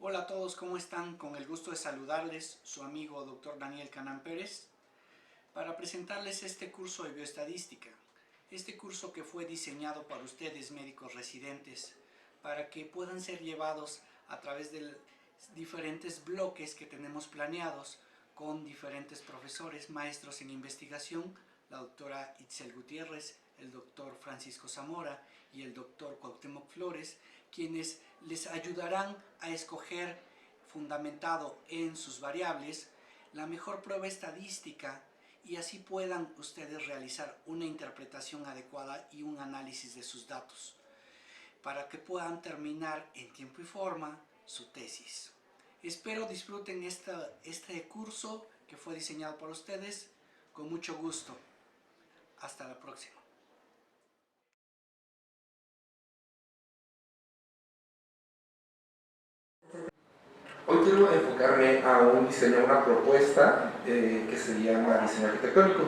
Hola a todos, ¿cómo están? Con el gusto de saludarles, su amigo Dr. Daniel Canán Pérez, para presentarles este curso de bioestadística. Este curso que fue diseñado para ustedes, médicos residentes, para que puedan ser llevados a través de diferentes bloques que tenemos planeados con diferentes profesores, maestros en investigación, la doctora Itzel Gutiérrez, el doctor Francisco Zamora y el doctor Cuauhtémoc Flores, quienes les ayudarán a escoger, fundamentado en sus variables, la mejor prueba estadística y así puedan ustedes realizar una interpretación adecuada y un análisis de sus datos, para que puedan terminar en tiempo y forma su tesis. Espero disfruten este curso que fue diseñado por ustedes con mucho gusto. Hasta la próxima. Hoy quiero enfocarme a una propuesta que se llama diseño arquitectónico.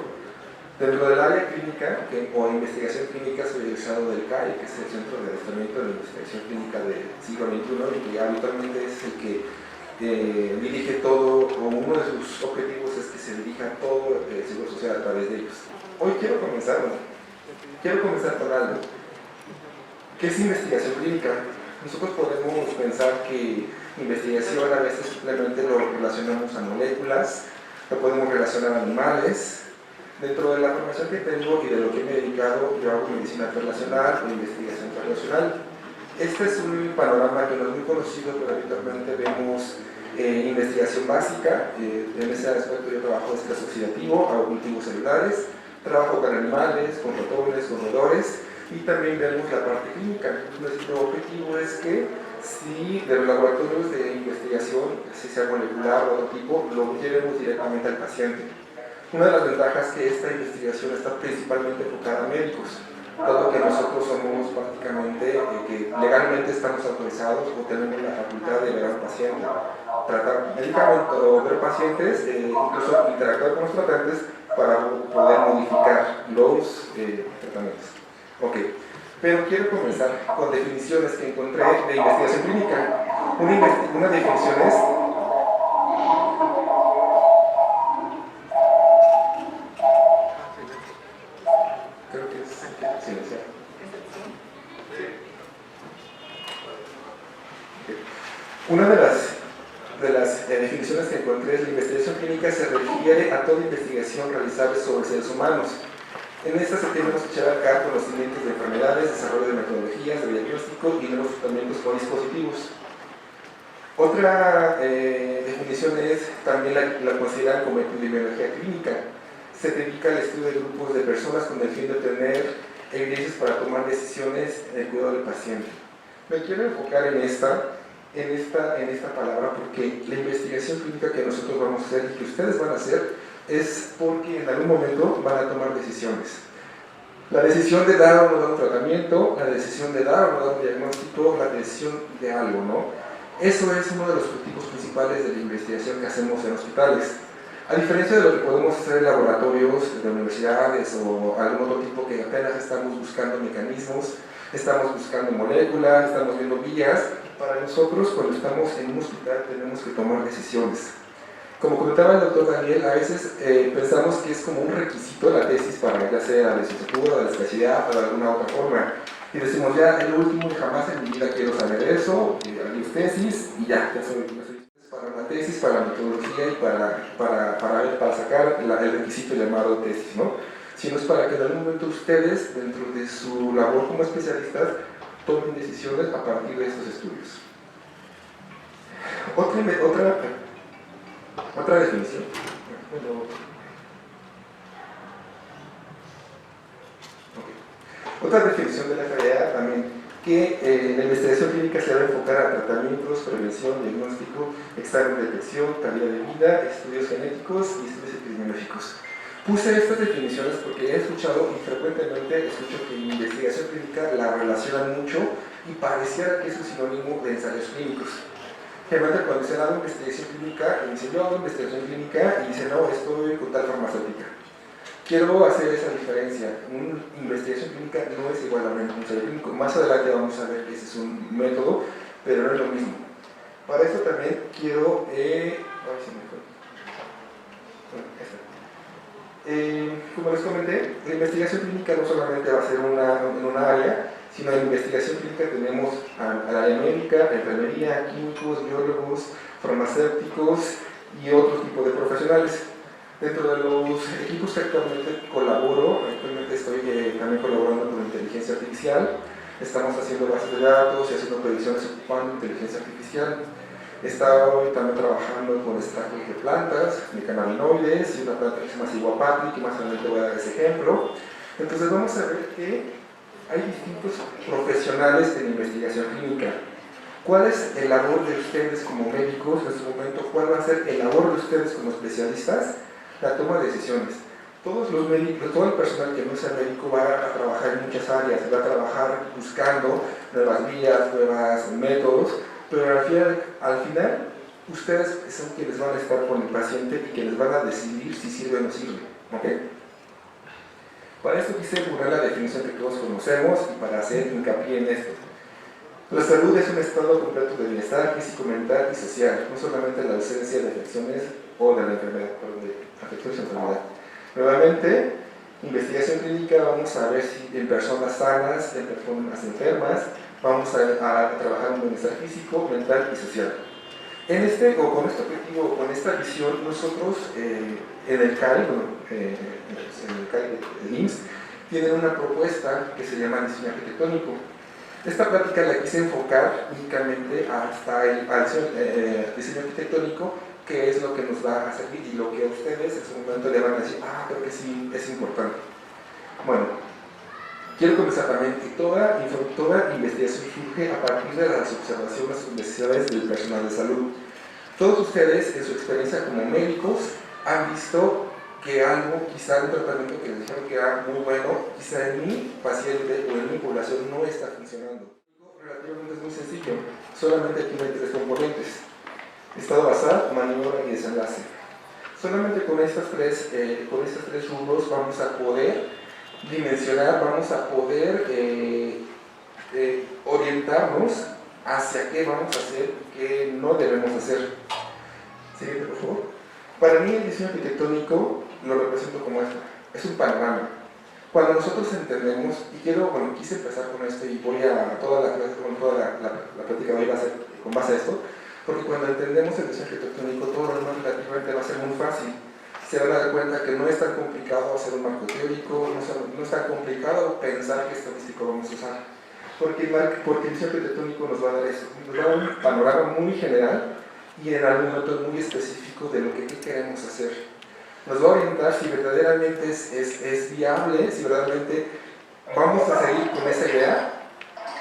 Dentro del área clínica o investigación clínica soy egresado del CAI, que es el Centro de Adiestramiento de la Investigación Clínica del siglo XXI, y que habitualmente es el que dirige todo, o uno de sus objetivos es que se dirija todo el seguro social a través de ellos. Hoy quiero comenzar con algo. ¿Qué es investigación clínica? Nosotros podemos pensar que investigación a veces simplemente lo relacionamos a moléculas, lo podemos relacionar a animales. Dentro de la formación que tengo y de lo que me he dedicado, yo hago medicina relacional o investigación relacional. Este es un panorama que no es muy conocido, pero habitualmente vemos investigación básica. En ese aspecto yo trabajo estrés oxidativo, hago cultivos celulares, trabajo con animales, con ratones, con roedores, y también vemos la parte clínica. Nuestro objetivo es que si de los laboratorios de investigación, si sea molecular o otro tipo, lo llevemos directamente al paciente. Una de las ventajas es que esta investigación está principalmente enfocada a médicos, dado que nosotros somos prácticamente, que legalmente estamos autorizados o tenemos la facultad de ver al paciente, tratar medicamentos o ver pacientes, incluso interactuar con los tratantes para poder modificar los tratamientos. Ok, pero quiero comenzar con definiciones que encontré de investigación clínica. Una definición es: creo que es silenciar. Una de las definiciones que encontré es: la investigación clínica se refiere a toda investigación realizable sobre seres humanos. En esta se tienen que echar acá conocimientos de enfermedades, desarrollo de metodologías de diagnóstico y nuevos tratamientos con dispositivos. Otra definición es, también la consideran como epidemiología clínica. Se dedica al estudio de grupos de personas con el fin de obtener evidencias para tomar decisiones en el cuidado del paciente. Me quiero enfocar en esta palabra porque la investigación clínica que nosotros vamos a hacer y que ustedes van a hacer es porque en algún momento van a tomar decisiones. La decisión de dar o no dar un tratamiento, la decisión de dar o no dar un diagnóstico, la decisión de algo, ¿no? Eso es uno de los objetivos principales de la investigación que hacemos en hospitales. A diferencia de lo que podemos hacer en laboratorios de universidades o algún otro tipo que apenas estamos buscando mecanismos, estamos buscando moléculas, estamos viendo vías, para nosotros cuando estamos en un hospital tenemos que tomar decisiones. Como comentaba el doctor Daniel, a veces pensamos que es como un requisito la tesis para ya sea la licenciatura, la especialidad o de alguna otra forma. Y decimos, ya, el último, jamás en mi vida quiero saber eso, adiós tesis, y ya soy para una tesis, para la metodología y para sacar el requisito llamado tesis, ¿no? Sino es para que en algún momento ustedes, dentro de su labor como especialistas, tomen decisiones a partir de estos estudios. Otra definición. Otra definición de la FDA también, que la investigación clínica se debe enfocar a tratamientos, prevención, diagnóstico, examen de detección, calidad de vida, estudios genéticos y estudios epidemiológicos. Puse estas definiciones porque he escuchado y frecuentemente escucho que la investigación clínica la relacionan mucho y pareciera que es un sinónimo de ensayos clínicos. Generalmente cuando dicen hago investigación clínica, y dicen yo hago investigación clínica y dicen no, estoy con tal farmacéutica. Quiero hacer esa diferencia. Una investigación clínica no es igual a un ensayo clínico. Más adelante vamos a ver que ese es un método, pero no es lo mismo. Para eso también quiero... como les comenté, la investigación clínica no solamente va a ser en una área, sino en la investigación clínica tenemos al área médica, enfermería, químicos, biólogos, farmacéuticos y otro tipo de profesionales. Dentro de los equipos que actualmente estoy también colaborando con inteligencia artificial. Estamos haciendo bases de datos y haciendo predicciones ocupando inteligencia artificial. He estado también trabajando con extractos de plantas, de cannabinoides, y una planta que se llama Ciguapatli, que más adelante voy a dar ese ejemplo. Entonces vamos a ver que hay distintos profesionales en investigación clínica. ¿Cuál es el labor de ustedes como médicos en este momento? ¿Cuál va a ser el labor de ustedes como especialistas? La toma de decisiones. Todos los médicos, todo el personal que no sea médico va a trabajar en muchas áreas, va a trabajar buscando nuevas vías, nuevos métodos, pero al final ustedes son quienes van a estar con el paciente y quienes van a decidir si sirve o no sirve. ¿Okay? Para esto quise poner la definición que todos conocemos y para hacer hincapié en esto. La salud es un estado completo de bienestar físico, mental y social, no solamente la ausencia de afecciones o de la enfermedad, perdón, de afecciones o enfermedad. Nuevamente, investigación clínica, vamos a ver si en personas sanas, en personas enfermas, vamos a trabajar un bienestar físico, mental y social. Con este objetivo, con esta visión, nosotros en el CAI, del IMSS, tienen una propuesta que se llama diseño arquitectónico. Esta plática la quise enfocar únicamente hasta el diseño arquitectónico, que es lo que nos va a servir y lo que a ustedes en su momento le van a decir, creo que sí es importante. Bueno, quiero comenzar también que toda investigación surge a partir de las observaciones y necesidades del personal de salud. Todos ustedes, en su experiencia como médicos, han visto que algo, quizá un tratamiento que les dijeron que era muy bueno, quizá en mi paciente o en mi población no está funcionando. Relativamente es muy sencillo, solamente aquí no hay tres componentes: estado basal, maniobra y desenlace. Solamente con estos tres rubros vamos a poder dimensionar, vamos a poder orientarnos hacia qué vamos a hacer y qué no debemos hacer. Siguiente, por favor. Para mí el diseño arquitectónico lo represento como esto, es un panorama. Cuando nosotros entendemos, y quise empezar con esto y voy a toda la clase, toda la plática hoy va a ser con base a esto, porque cuando entendemos el diseño arquitectónico, todo lo demás relativamente va a ser muy fácil. Se van a dar cuenta que no es tan complicado hacer un marco teórico, no es tan complicado pensar qué estadístico vamos a usar. Porque el diseño arquitectónico nos va a dar eso, nos va a dar un panorama muy general y en algún momento muy específico de lo que queremos hacer. Nos va a orientar si verdaderamente es viable, si verdaderamente vamos a seguir con esa idea,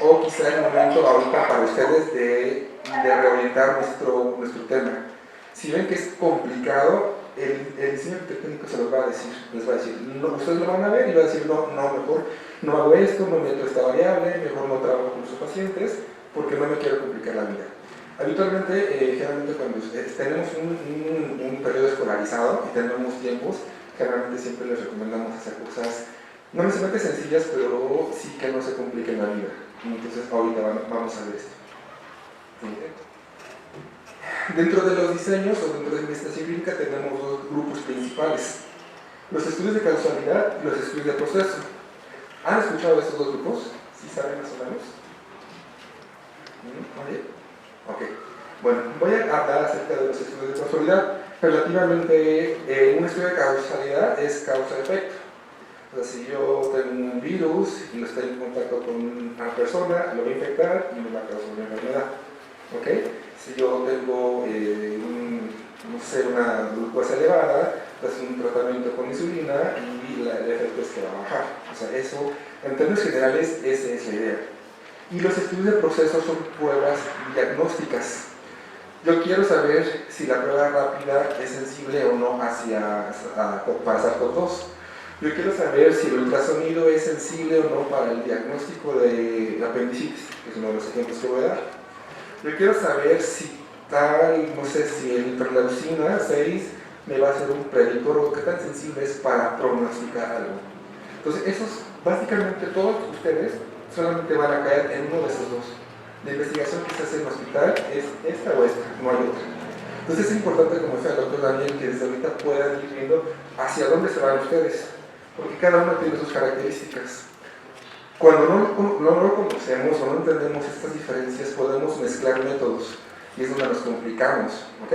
o quizá el momento ahorita para ustedes de reorientar nuestro tema. Si ven que es complicado, el diseño arquitectónico se los va a decir, les va a decir, no, ustedes lo van a ver y va a decir, no, mejor no hago esto, no meto esta variable, mejor no trabajo con sus pacientes, porque no me quiero complicar la vida. Habitualmente, generalmente cuando tenemos un periodo escolarizado y tenemos tiempos, generalmente siempre les recomendamos hacer cosas no necesariamente sencillas, pero sí que no se compliquen la vida. Entonces ahorita vamos a ver esto. Dentro de los diseños o dentro de la investigación clínica tenemos dos grupos principales: los estudios de causalidad y los estudios de proceso. ¿Han escuchado de estos dos grupos? ¿Sí saben más o menos? ¿Oye? Ok, bueno, voy a hablar acerca de los estudios de causalidad. Relativamente, un estudio de causalidad es causa-efecto. O sea, si yo tengo un virus y lo estoy en contacto con una persona, lo voy a infectar y me va a causar una enfermedad. ¿Ok? Si yo tengo, una glucosa elevada, pues un tratamiento con insulina y el efecto es que va a bajar. O sea, eso, en términos generales, esa es la idea. Y los estudios de proceso son pruebas diagnósticas. Yo quiero saber si la prueba rápida es sensible o no para SARS-CoV-2. Yo quiero saber si el ultrasonido es sensible o no para el diagnóstico de apendicitis, que es uno de los ejemplos que voy a dar. Yo quiero saber si si el hiperleucina 6 me va a ser un predictor o qué tan sensible es para pronosticar algo. Entonces, básicamente todos ustedes solamente van a caer en uno de esos dos. La investigación que se hace en el hospital es esta o esta, no hay otra. Entonces es importante, como decía el doctor Daniel, que desde ahorita puedan ir viendo hacia dónde se van ustedes, porque cada uno tiene sus características. Cuando no lo conocemos o no entendemos estas diferencias, podemos mezclar métodos y es donde nos complicamos, ¿ok?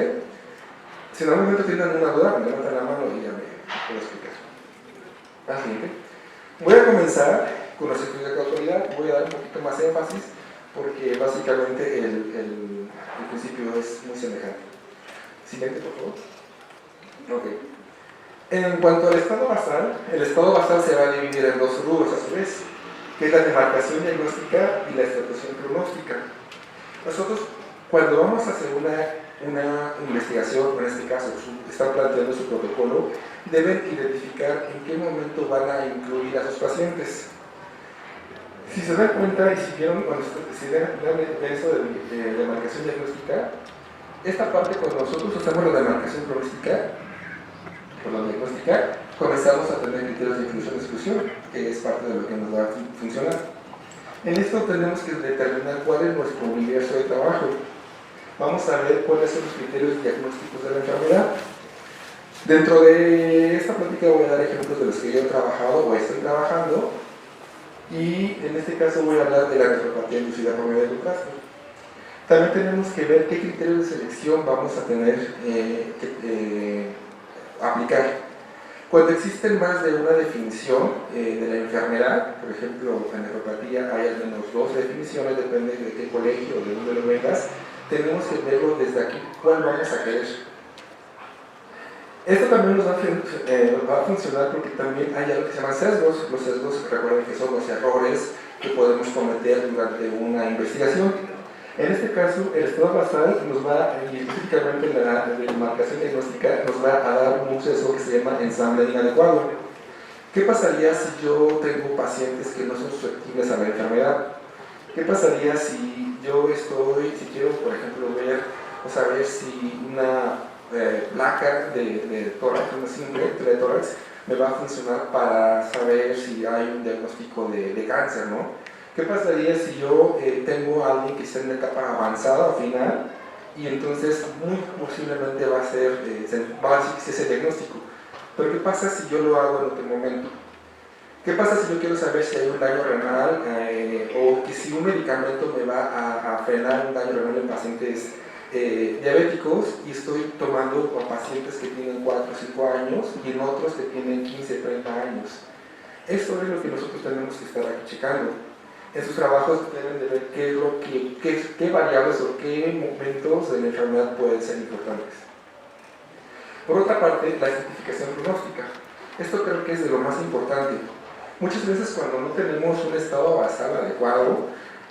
Si en algún momento tienen una duda, me levantan la mano y ya me puedo explicar. Siguiente. Voy a comenzar con los estudios de causalidad, voy a dar un poquito más énfasis porque básicamente el principio es muy semejante. Siguiente, por favor. Ok. En cuanto al estado basal, el estado basal se va a dividir en dos rubros a su vez, que es la demarcación diagnóstica y la estrategia pronóstica. Nosotros, cuando vamos a hacer una investigación, en este caso están planteando su protocolo, deben identificar en qué momento van a incluir a sus pacientes. Si se dan cuenta y si vieron, cuando se dan eso de demarcación diagnóstica, esta parte cuando nosotros usamos la demarcación pronóstica, por la diagnóstica, comenzamos a tener criterios de inclusión-exclusión, que es parte de lo que nos va a funcionar. En esto tenemos que determinar cuál es nuestro universo de trabajo. Vamos a ver cuáles son los criterios diagnósticos de la enfermedad. Dentro de esta plática voy a dar ejemplos de los que yo he trabajado o estoy trabajando, y en este caso voy a hablar de la nefropatía inducida por medio de castro. También tenemos que ver qué criterios de selección vamos a tener que aplicar. Cuando existen más de una definición de la enfermedad, por ejemplo, en nefropatía hay al menos dos definiciones, depende de qué colegio o de dónde lo vengas, tenemos que verlo desde aquí, cuál vamos a querer. Esto también nos va a funcionar porque también hay algo que se llaman sesgos. Los sesgos, recuerden que son los errores que podemos cometer durante una investigación. En este caso, el estado basal nos va, y específicamente la demarcación diagnóstica, nos va a dar un sesgo que se llama ensamble inadecuado. ¿Qué pasaría si yo tengo pacientes que no son susceptibles a la enfermedad? ¿Qué pasaría si yo si quiero, por ejemplo, ver o saber si una placa de tórax, una simple de tórax, me va a funcionar para saber si hay un diagnóstico de cáncer, ¿no? ¿Qué pasaría si yo tengo a alguien que está en una etapa avanzada o final y entonces muy posiblemente va a ser ese diagnóstico? Pero ¿qué pasa si yo lo hago en otro momento? ¿Qué pasa si yo quiero saber si hay un daño renal o que si un medicamento me va a frenar un daño renal en pacientes diabéticos y estoy tomando a pacientes que tienen 4 o 5 años y en otros que tienen 15, 30 años? Esto es lo que nosotros tenemos que estar aquí checando. En sus trabajos deben de ver qué variables o qué momentos de la enfermedad pueden ser importantes. Por otra parte, la identificación pronóstica. Esto creo que es de lo más importante. Muchas veces cuando no tenemos un estado basal adecuado,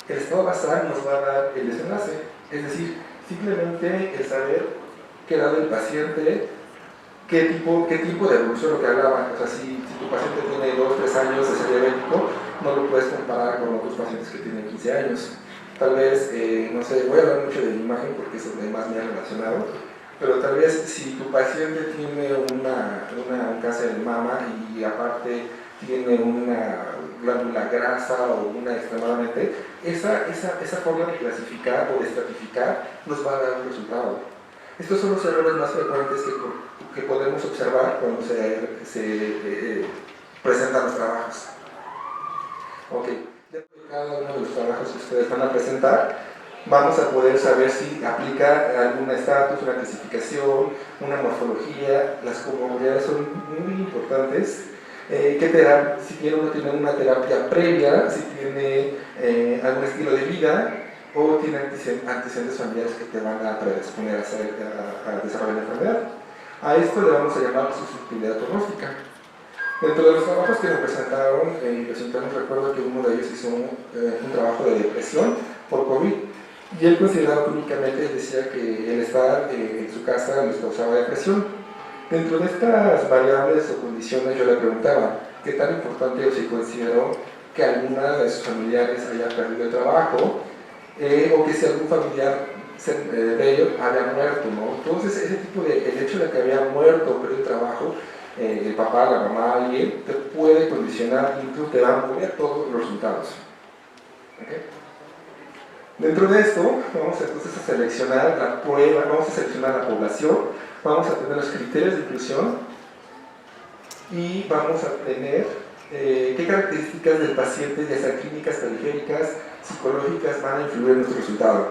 el estado basal nos va a dar el desenlace. Es decir, simplemente el saber qué edad del paciente, qué tipo de evolución, lo que hablaba. O sea, si tu paciente tiene 2 o 3 años de ser diabético, no lo puedes comparar con otros pacientes que tienen 15 años. Tal vez, no sé, voy a hablar mucho de la imagen porque es donde más me ha relacionado, pero tal vez si tu paciente tiene un cáncer de mama y aparte tiene una glándula grasa o una extremadamente, esa forma de clasificar o de estratificar nos va a dar un resultado. Estos son los errores más frecuentes que podemos observar cuando se presentan los trabajos. Ok, dentro de cada uno de los trabajos que ustedes van a presentar, vamos a poder saber si aplica algún estatus, una clasificación, una morfología. Las comorbilidades son muy importantes. Si tiene uno tiene una terapia previa, si tiene algún estilo de vida o tiene antecedentes familiares que te van a predisponer a desarrollar la enfermedad. A esto le vamos a llamar susceptibilidad pronóstica. Dentro de los trabajos que me presentaron, recuerdo que uno de ellos hizo un trabajo de depresión por COVID y él consideraba clínicamente, decía que el estar en su casa les causaba depresión. Dentro de estas variables o condiciones yo le preguntaba qué tan importante o si consideró que alguna de sus familiares haya perdido el trabajo o que si algún familiar de ellos había muerto, ¿no? Entonces el hecho de que había muerto o perdido el trabajo, el papá, la mamá, alguien, te puede condicionar, incluso te va a mover todos los resultados. ¿Okay? Dentro de esto, vamos entonces a seleccionar la prueba, vamos a seleccionar la población, vamos a tener los criterios de inclusión y vamos a tener qué características del paciente, ya sean clínicas, periféricas, psicológicas, van a influir en nuestro resultado.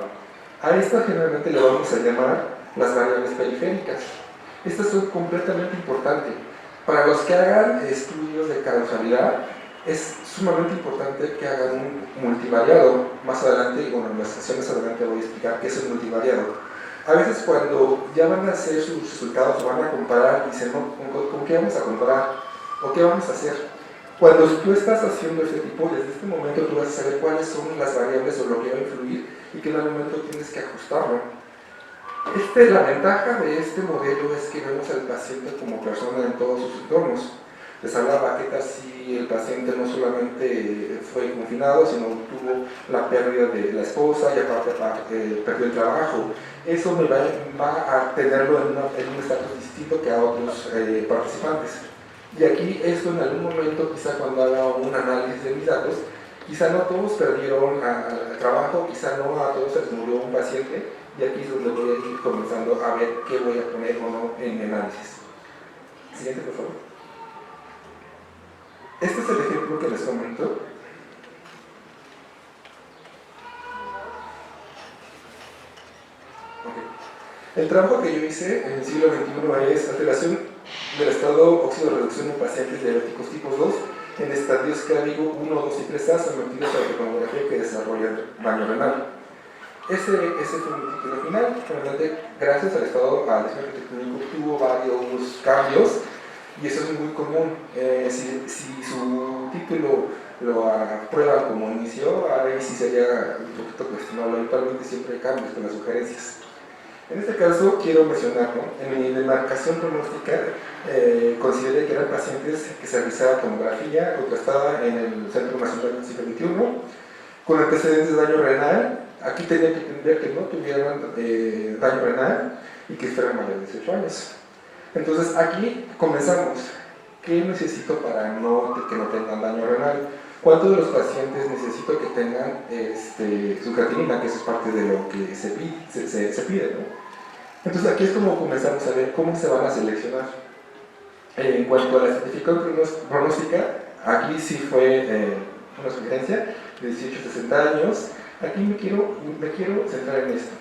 A estas generalmente le vamos a llamar las variables periféricas. Estas son completamente importantes. Para los que hagan estudios de causalidad, es sumamente importante que hagan un multivariado. Más adelante, y bueno, en las sesiones adelante voy a explicar qué es el multivariado. A veces cuando ya van a hacer sus resultados o van a comparar, dicen, no, ¿con qué vamos a comparar? ¿O qué vamos a hacer? Cuando tú estás haciendo este tipo, desde este momento tú vas a saber cuáles son las variables o lo que va a influir y que en algún momento tienes que ajustarlo. La ventaja de este modelo es que vemos al paciente como persona en todos sus entornos. Les hablaba que si el paciente no solamente fue confinado, sino tuvo la pérdida de la esposa y aparte perdió el trabajo. Eso me va a tenerlo en un estatus distinto que a otros participantes. Y aquí esto en algún momento, quizá cuando haga un análisis de mis datos, quizá no todos perdieron el trabajo, quizá no a todos se les murió un paciente, y aquí es donde voy a ir comenzando a ver qué voy a poner o no en mi análisis. Siguiente, por favor. Este es el ejemplo que les comento. Okay. El trabajo que yo hice en el siglo XXI es alteración del estado óxido de reducción en pacientes diabéticos tipo 2 en estadios clínicos 1, 2 y 3A sometidos a la tomografía que desarrolla daño renal. Ese fue mi título final. Realmente, gracias al estado arquitectónico tuvo varios cambios y eso es muy común. Si su título lo aprueba como inicio, ahí sí sería un poquito cuestionable. Habitualmente siempre hay cambios con las sugerencias. En este caso quiero mencionar, ¿no? En mi demarcación pronóstica consideré que eran pacientes que se realizaba tomografía contrastada en el Centro Nacional del siglo XXI con antecedentes de daño renal. Aquí tenía que entender que no tuvieran daño renal y que fueran mayores de 18 años. Entonces aquí comenzamos. ¿Qué necesito para que no tengan daño renal? ¿Cuántos de los pacientes necesito que tengan su creatinina, que eso es parte de lo que se pide, ¿no? Entonces aquí es como comenzamos a ver cómo se van a seleccionar. En cuanto a la certificación pronóstica, aquí sí fue una sugerencia de 18 a 60 años. Aquí me quiero centrar en esto.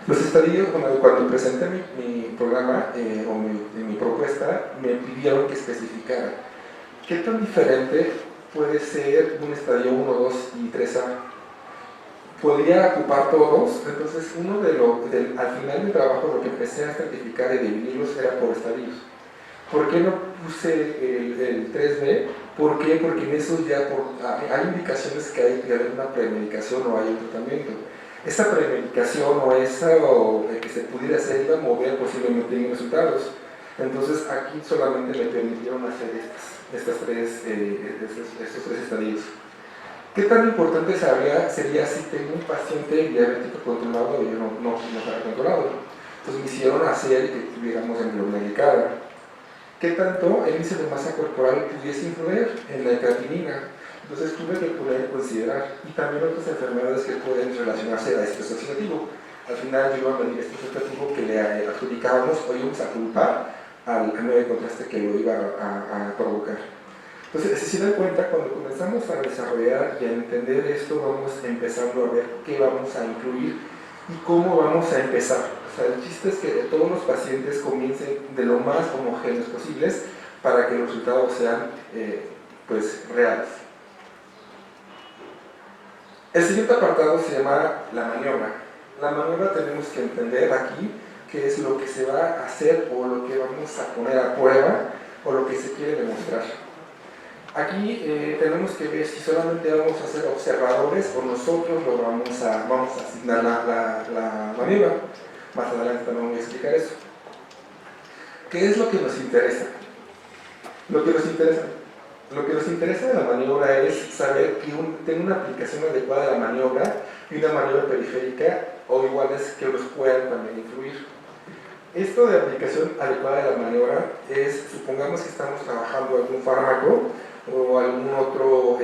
Los estadios, cuando presenté mi programa o mi propuesta, me pidieron que especificara qué tan diferente puede ser un estadio 1, 2 y 3A. Podría ocupar todos. Entonces al final del trabajo lo que empecé a estratificar y dividirlos era por estadios. ¿Por qué no puse el 3B? ¿Por qué? Porque en esos ya hay indicaciones que hay que haber una premedicación o hay un tratamiento. Esa premedicación o eso que se pudiera hacer iba a mover posiblemente en resultados. Entonces aquí solamente me permitieron hacer estos tres estadios. ¿Qué tan importante sería si tengo un paciente diabético controlado y yo no estaba controlado? Entonces me hicieron hacer que tuviéramos hemoglobina glicada. ¿Qué tanto el índice de masa corporal pudiese influir en la creatinina? Entonces tuve que poder considerar, y también otras enfermedades que pueden relacionarse a estrés oxidativo. Al final yo iba a medir estrés oxidativo que le adjudicábamos o íbamos a culpar al medio de contraste que lo iba a provocar. Entonces, si se dan cuenta, cuando comenzamos a desarrollar y a entender esto, vamos empezando a ver qué vamos a incluir y cómo vamos a empezar. O sea, el chiste es que todos los pacientes comiencen de lo más homogéneos posibles para que los resultados sean reales. El siguiente apartado se llama la maniobra. La maniobra tenemos que entender aquí qué es lo que se va a hacer o lo que vamos a poner a prueba o lo que se quiere demostrar. Aquí tenemos que ver si solamente vamos a ser observadores o nosotros vamos a asignar la maniobra. Más adelante también voy a explicar eso. ¿Qué es lo que nos interesa? Lo que nos interesa de la maniobra es saber que tenga una aplicación adecuada de la maniobra y una maniobra periférica o iguales que los puedan también influir. Esto de aplicación adecuada de la maniobra es, supongamos que estamos trabajando algún fármaco o algún otro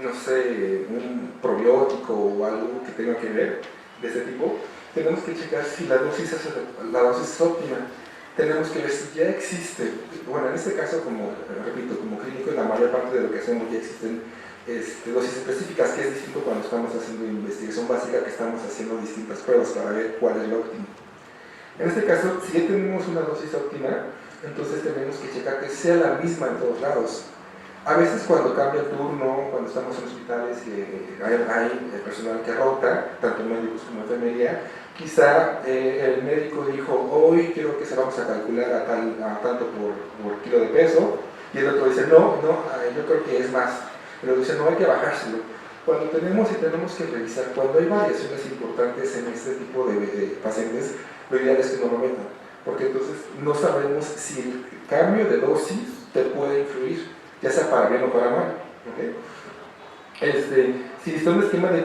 no sé, un probiótico o algo que tenga que ver de ese tipo, tenemos que checar si la dosis es óptima. Tenemos que ver si ya existe, bueno, en este caso, como repito, como clínico, en la mayor parte de lo que hacemos ya existen dosis específicas, que es distinto cuando estamos haciendo investigación básica, que estamos haciendo distintas pruebas para ver cuál es lo óptimo. En este caso, si ya tenemos una dosis óptima, entonces tenemos que checar que sea la misma en todos lados. A veces cuando cambia el turno, cuando estamos en hospitales, hay personal que rota, tanto médicos como enfermería, quizá el médico dijo, hoy quiero que se vamos a calcular a tanto por kilo de peso, y el otro dice, no, yo creo que es más, pero dice, no, hay que bajárselo. Cuando tenemos que revisar, cuando hay variaciones importantes en este tipo de pacientes, lo ideal es que no lo metan, porque entonces no sabemos si el cambio de dosis te puede influir, ya sea para bien o para mal. ¿Okay? Si está un esquema de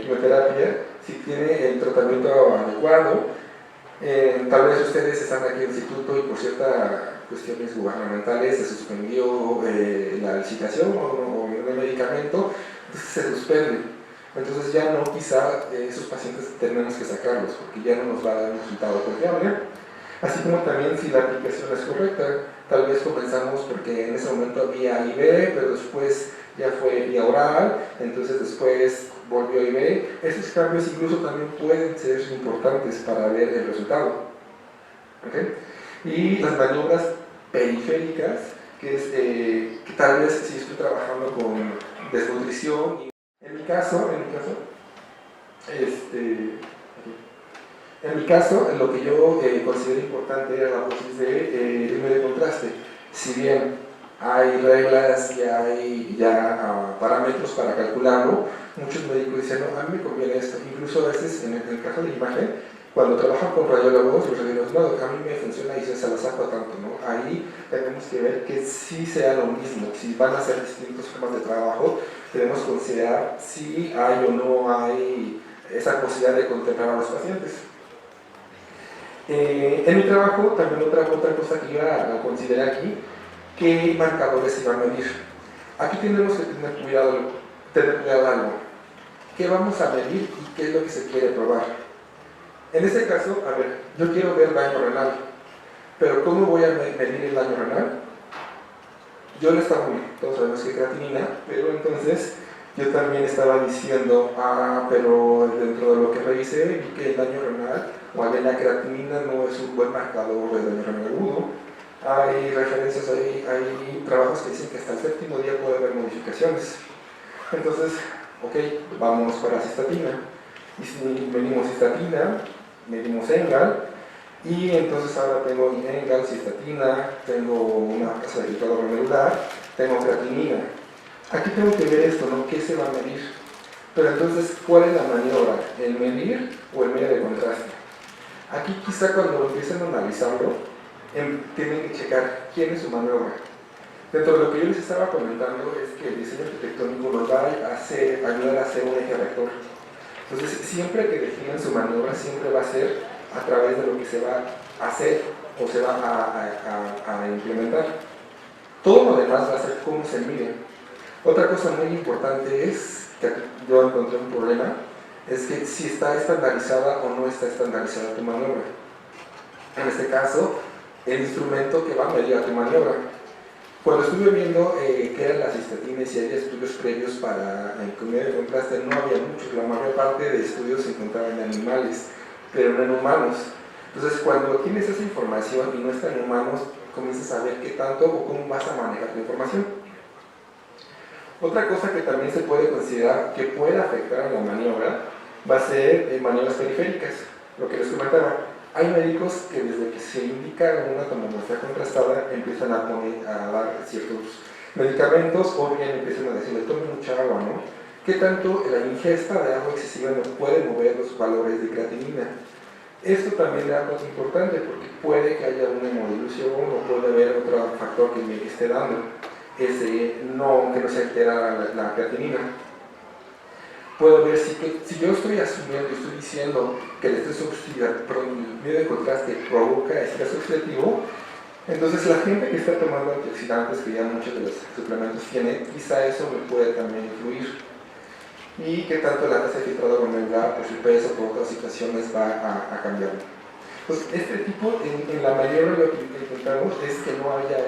quimioterapia, si tiene el tratamiento adecuado, tal vez ustedes están aquí en el instituto y por ciertas cuestiones gubernamentales se suspendió la licitación o el medicamento, entonces se suspende. Entonces ya no, quizá esos pacientes tenemos que sacarlos porque ya no nos va a dar un resultado confiable. Así como también si la aplicación es correcta, tal vez comenzamos porque en ese momento había IV, pero después ya fue vía oral, entonces después volvió IV. Esos cambios incluso también pueden ser importantes para ver el resultado. ¿Okay? Y las maniobras periféricas, que es que tal vez si estoy trabajando con desnutrición, en mi caso, lo que yo considero importante era la dosis de medio contraste. Si bien hay reglas y hay parámetros para calcularlo, muchos médicos dicen, no, a mí me conviene esto. Incluso a veces, en el caso de imagen, cuando trabajan con radiólogos, los radiólogos, no, a mí me funciona y se la saco tanto, ¿no? Ahí tenemos que ver que sí sea lo mismo. Si van a ser distintos formas de trabajo, tenemos que considerar si hay o no hay esa posibilidad de contemplar a los pacientes. En mi trabajo, también otra cosa que iba a considerar aquí, qué marcadores se van a medir. Aquí tenemos que tener cuidado algo. ¿Qué vamos a medir y qué es lo que se quiere probar? En este caso, a ver, yo quiero ver daño renal, pero ¿cómo voy a medir el daño renal? Yo lo estaba viendo, todos sabemos que creatinina, pero entonces yo también estaba diciendo, pero dentro de lo que revisé, vi que el daño renal o la creatinina no es un buen marcador de daño renal agudo. Hay referencias, hay trabajos que dicen que hasta el séptimo día puede haber modificaciones. Entonces, ok, vamos para cistatina. Y si medimos cistatina, medimos ENGAL, y entonces ahora tengo ENGAL, cistatina, tengo una tasa de filtrado glomerular, tengo creatinina. Aquí tengo que ver esto, ¿no? ¿Qué se va a medir? Pero entonces, ¿cuál es la maniobra? ¿El medir o el medio de contraste? Aquí quizá cuando empiecen a analizarlo, tienen que checar quién es su maniobra. Dentro de lo que yo les estaba comentando es que el diseño arquitectónico nos va a ayudar a hacer un eje rector. Entonces, siempre que definen su maniobra, siempre va a ser a través de lo que se va a hacer o se va a implementar. Todo lo demás va a ser cómo se mide. Otra cosa muy importante es, que yo encontré un problema, es que si está estandarizada o no está estandarizada tu maniobra. En este caso, el instrumento que va a medir a tu maniobra. Cuando estuve viendo qué eran las cistatinas y había estudios previos para el medio de contraste, no había muchos. La mayor parte de estudios se encontraban en animales, pero no en humanos. Entonces, cuando tienes esa información y no está en humanos, comienzas a ver qué tanto o cómo vas a manejar tu información. Otra cosa que también se puede considerar que puede afectar a la maniobra va a ser maniobras periféricas, lo que les comentaba. Hay médicos que desde que se indica una tomografía contrastada empiezan a dar ciertos medicamentos o bien empiezan a decirle tome mucha agua, ¿no? ¿Qué tanto la ingesta de agua excesiva nos puede mover los valores de creatinina? Esto también es algo importante porque puede que haya una hemodilución o puede haber otro factor que me esté dando que no se altera la creatinina. Puedo ver si yo estoy asumiendo, estoy diciendo que el estrés oxidativo, el medio de contraste provoca estrés oxidativo, Entonces la gente que está tomando antioxidantes, que ya muchos de los suplementos tienen, quizá eso me puede también influir. Y que tanto la tasa de filtrado glomerular por su peso, por otras situaciones, va a cambiar. Pues este tipo, en la mayoría lo que intentamos es que no haya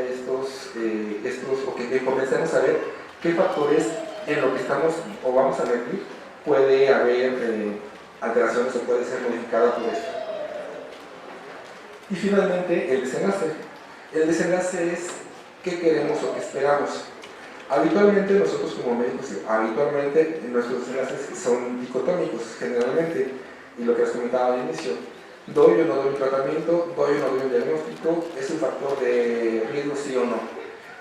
o que comencemos a ver qué factores en lo que estamos o vamos a medir puede haber alteraciones o puede ser modificada por esto. Y finalmente, el desenlace. El desenlace es qué queremos o qué esperamos. Habitualmente nosotros como médicos, nuestros desenlaces son dicotómicos generalmente, y lo que les comentaba al inicio, doy o no doy un tratamiento, doy o no doy un diagnóstico, es un factor de riesgo sí o no.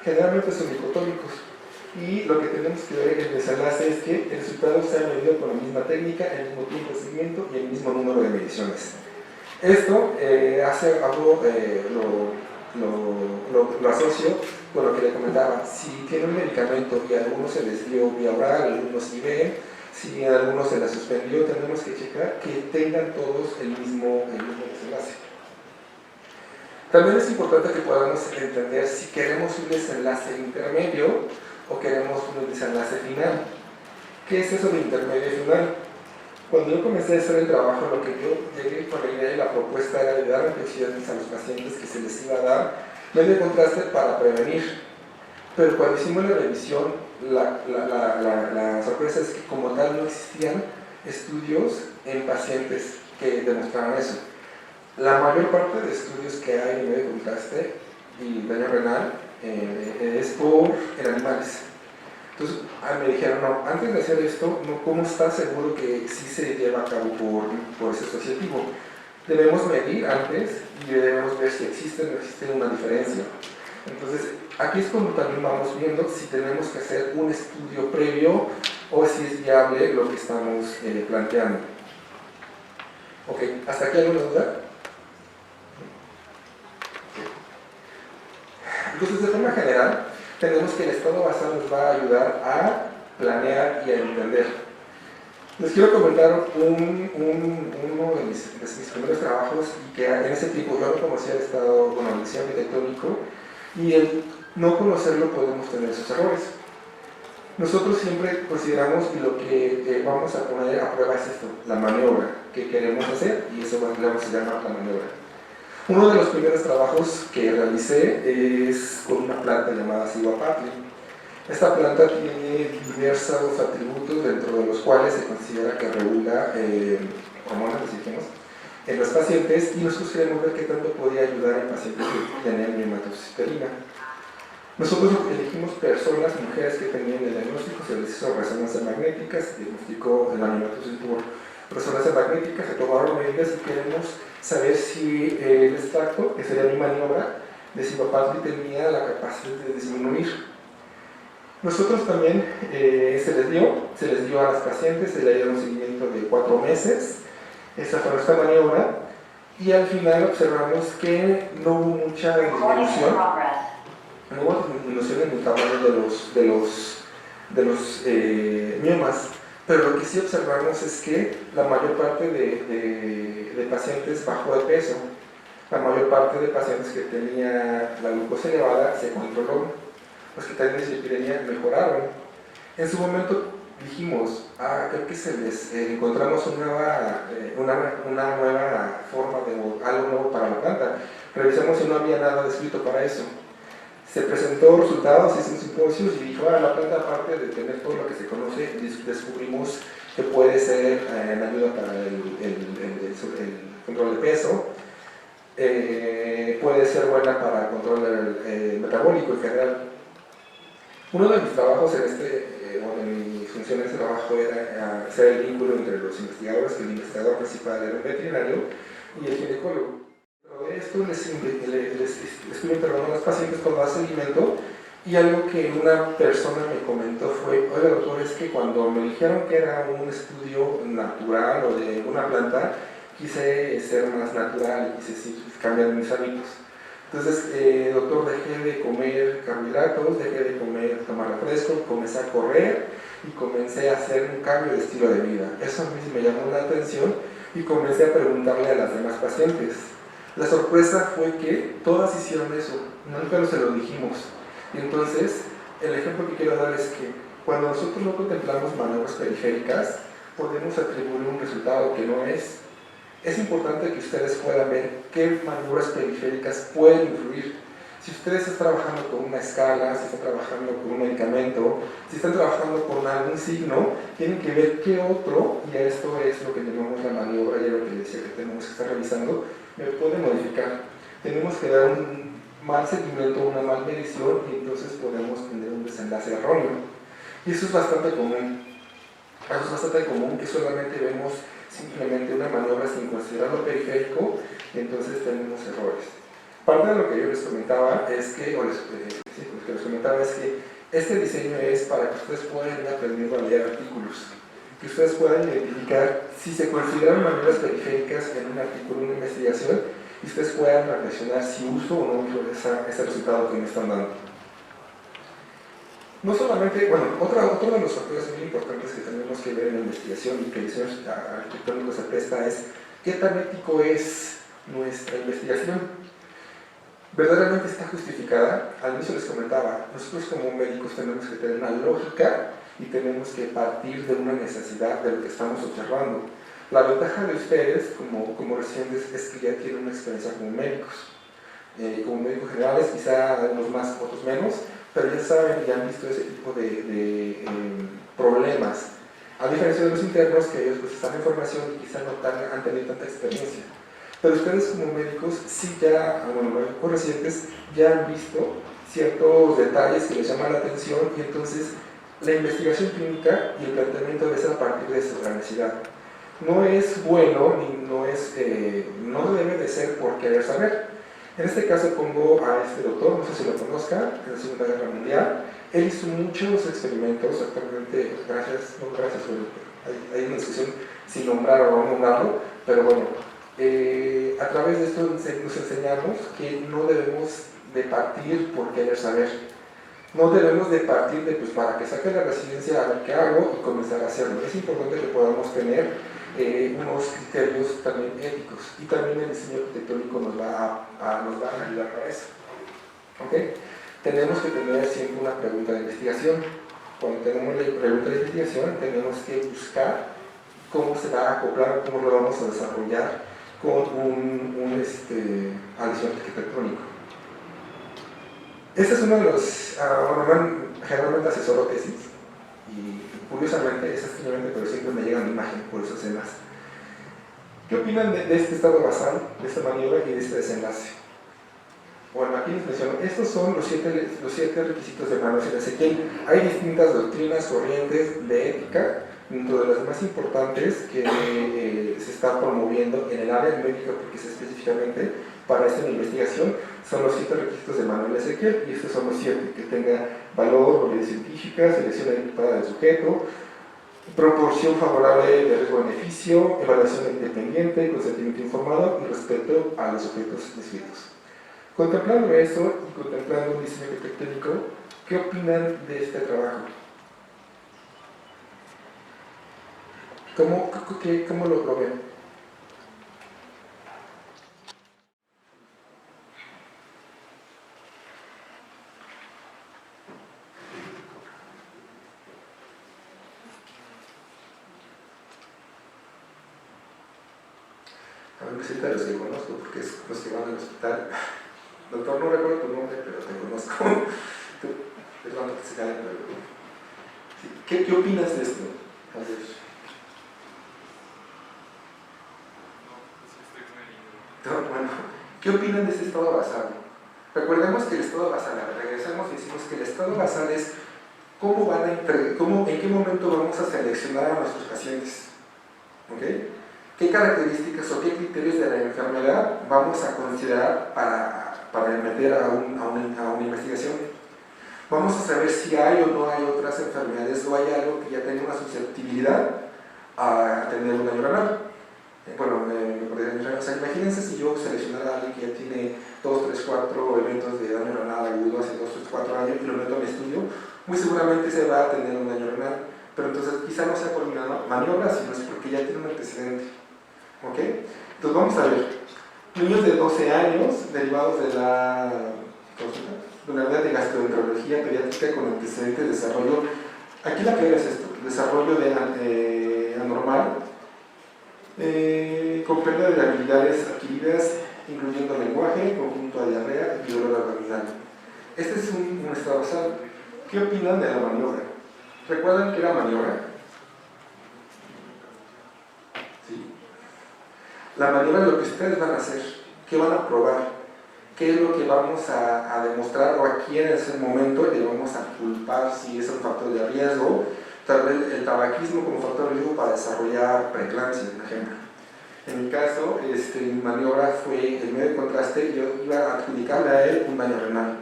Generalmente son dicotómicos, y lo que tenemos que ver en el desenlace es que el resultado sea medido con la misma técnica, el mismo tiempo de seguimiento y el mismo número de mediciones. Esto lo asocio con lo que le comentaba. Si tiene un medicamento y a algunos se les dio vía oral, a algunos IV, si a algunos se les suspendió, tenemos que checar que tengan todos el mismo desenlace. También es importante que podamos entender si queremos un desenlace intermedio o queremos un desenlace final. ¿Qué es eso de intermedio y final? Cuando yo comencé a hacer el trabajo, lo que yo llegué con la idea y la propuesta era de dar antioxidantes a los pacientes que se les iba a dar medio de contraste para prevenir. Pero cuando hicimos la revisión, la sorpresa es que como tal no existían estudios en pacientes que demostraran eso. La mayor parte de estudios que hay en medio de contraste y daño renal es en animales. Entonces me dijeron, no, antes de hacer esto, ¿cómo está seguro que sí se lleva a cabo por ese asociativo? Debemos medir antes y debemos ver si existe o no existe una diferencia. Entonces, aquí es como también vamos viendo si tenemos que hacer un estudio previo o si es viable lo que estamos planteando. Ok, ¿hasta aquí alguna duda? Entonces, de forma general, tenemos que el estado basal nos va a ayudar a planear y a entender. Les quiero comentar uno de mis primeros trabajos y que en ese tiempo yo no conocía el estado, el diseño arquitectónico, y el no conocerlo podemos tener esos errores. Nosotros siempre consideramos que lo que vamos a poner a prueba es esto, la maniobra que queremos hacer, y eso le vamos a llamar la maniobra. Uno de los primeros trabajos que realicé es con una planta llamada Ciguapatli. Esta planta tiene diversos atributos, dentro de los cuales se considera que regula hormonas, dijimos, en los pacientes, y nosotros queremos ver qué tanto podía ayudar en pacientes que tenían miomatosis uterina. Nosotros elegimos personas, mujeres que tenían el diagnóstico, se les hizo resonancia magnética, se diagnosticó la miomatosis por resonancia magnética, se tomaron medidas y queremos saber si el extracto, que sería mi maniobra, de Ciguapatli tenía la capacidad de disminuir. Nosotros también se les dio a las pacientes, se le dieron un seguimiento de 4 meses, esa fue nuestra maniobra, y al final observamos que no hubo mucha disminución, no hubo disminución en el tamaño de los miomas, pero lo que sí observamos es que la mayor parte de pacientes bajó de peso, la mayor parte de pacientes que tenían la glucosa elevada se controló, los que tenían dislipidemia mejoraron. En su momento dijimos, creo que encontramos una nueva forma de algo nuevo para la planta. Revisamos y no había nada descrito para eso. Se presentó resultados, se hizo simposios y dijo, la planta, aparte de tener todo lo que se conoce, descubrimos que puede ser en ayuda para el control de peso, puede ser buena para el control metabólico en general. Uno de mis trabajos de mis funciones de trabajo era hacer el vínculo entre los investigadores, que el investigador principal era un veterinario, y el ginecólogo. Pero de esto les estuve interrogando a los pacientes con más seguimiento, y algo que una persona me comentó fue, oiga doctor, es que cuando me dijeron que era un estudio natural o de una planta, quise ser más natural y quise cambiar mis hábitos. Entonces, doctor, dejé de comer carbohidratos, dejé de tomar refresco, comencé a correr y comencé a hacer un cambio de estilo de vida. Eso a mí me llamó la atención y comencé a preguntarle a las demás pacientes. La sorpresa fue que todas hicieron eso, nunca se lo dijimos. Y entonces, el ejemplo que quiero dar es que cuando nosotros no contemplamos maniobras periféricas, podemos atribuir un resultado que no es. Es importante que ustedes puedan ver qué maniobras periféricas pueden influir. Si ustedes están trabajando con una escala, si están trabajando con un medicamento, si están trabajando con algún signo, tienen que ver qué otro, y esto es lo que llamamos la maniobra, y es lo que decía que tenemos que estar revisando, me puede modificar. Tenemos que dar un mal seguimiento, una mal medición, y entonces podemos tener un desenlace erróneo. Y eso es bastante común. Eso es bastante común, que solamente vemos simplemente una maniobra sin considerar lo periférico, y entonces tenemos errores. Parte de lo que yo les comentaba es que, este diseño es para que ustedes puedan ir aprendiendo a leer artículos, que ustedes puedan identificar si se consideran maniobras periféricas en un artículo, una investigación, y ustedes puedan reflexionar si uso o no uso ese resultado que me están dando. No solamente, bueno, otro de los factores muy importantes que tenemos que ver en la investigación y que el diseño arquitectónico se presta es qué tan ético es nuestra investigación. ¿Verdaderamente está justificada? Al inicio les comentaba, nosotros como médicos tenemos que tener una lógica y tenemos que partir de una necesidad de lo que estamos observando. La ventaja de ustedes como residentes es que ya tienen una experiencia como médicos. Como médicos generales, quizá unos más, otros menos, pero ya saben, ya han visto ese tipo de problemas. A diferencia de los internos, que ellos pues están en formación y quizá no han tenido tanta experiencia. Pero ustedes como médicos, sí ya, bueno, médicos residentes, ya han visto ciertos detalles que les llaman la atención, y entonces la investigación clínica y el planteamiento debe ser a partir de esa necesidad. No es bueno, ni no debe de ser por querer saber. En este caso pongo a este doctor, no sé si lo conozcan, en la Segunda Guerra Mundial. Él hizo muchos experimentos, actualmente, hay una discusión si nombrar o no nombrarlo, pero bueno, a través de esto nos enseñamos que no debemos de partir por querer saber. No debemos de partir de, pues, para que saque la residencia a ver qué hago y comenzar a hacerlo. Es importante que podamos tener unos criterios también éticos, y también el diseño arquitectónico nos va a ayudar para eso. ¿Okay? Tenemos que tener siempre una pregunta de investigación. Cuando tenemos la pregunta de investigación, tenemos que buscar cómo se va a acoplar, cómo lo vamos a desarrollar con un diseño arquitectónico. Este es uno de los, generalmente asesoro tesis, y curiosamente, es extrañamente, pero siempre me llega una imagen por esas escenas. ¿Qué opinan de este estado basal, de esta maniobra y de este desenlace? Bueno, aquí les menciono, estos son los siete requisitos de Manuel Ezequiel. Hay distintas doctrinas, corrientes de ética, dentro de las más importantes que se está promoviendo en el área médica, porque es específicamente para esta investigación, son los 7 requisitos de Manuel Ezequiel, y estos son los 7: que tenga valor, validez científica, selección adecuada del sujeto, proporción favorable de riesgo-beneficio, evaluación independiente, consentimiento informado y respeto a los objetos descritos. Contemplando eso y contemplando un diseño arquitectónico, ¿qué opinan de este trabajo? ¿Cómo lo ven? A mí me sienta los que conozco, porque es los que van al hospital. Doctor, no recuerdo tu nombre, pero te conozco. Perdón, que se cae, pero... ¿Qué opinas de esto? A ver. Bueno, ¿qué opinan de este estado basal? Recordemos que el estado basal, regresamos y decimos que el estado basal es en qué momento vamos a seleccionar a nuestros pacientes. ¿Okay? ¿Qué características o qué criterios de la enfermedad vamos a considerar para meter a una investigación? Vamos a saber si hay o no hay otras enfermedades, o hay algo que ya tenga una susceptibilidad a tener un daño renal. Bueno, imagínense si yo seleccionara a alguien que ya tiene 2, 3, 4 eventos de daño renal agudo hace 2, 3, 4 años y lo meto a mi estudio, muy seguramente se va a tener un daño renal, pero entonces quizá no sea por una maniobra, sino es porque ya tiene un antecedente. ¿Ok? Entonces vamos a ver, Niños de 12 años derivados de la unidad de gastroenterología pediátrica con antecedentes de desarrollo. Aquí la clave es esto: desarrollo anormal, con pérdida de habilidades adquiridas, incluyendo lenguaje, conjunto a diarrea y dolor abdominal. Este es un estado basal. ¿Qué opinan de la maniobra? ¿Recuerdan qué era maniobra? ¿Sí? La maniobra es lo que ustedes van a hacer, qué van a probar, qué es lo que vamos a demostrar o a quién en ese momento le vamos a culpar si es un factor de riesgo, tal vez el tabaquismo como factor de riesgo para desarrollar preeclampsia, por ejemplo. En mi caso, mi maniobra fue el medio de contraste y yo iba a adjudicarle a él un daño renal.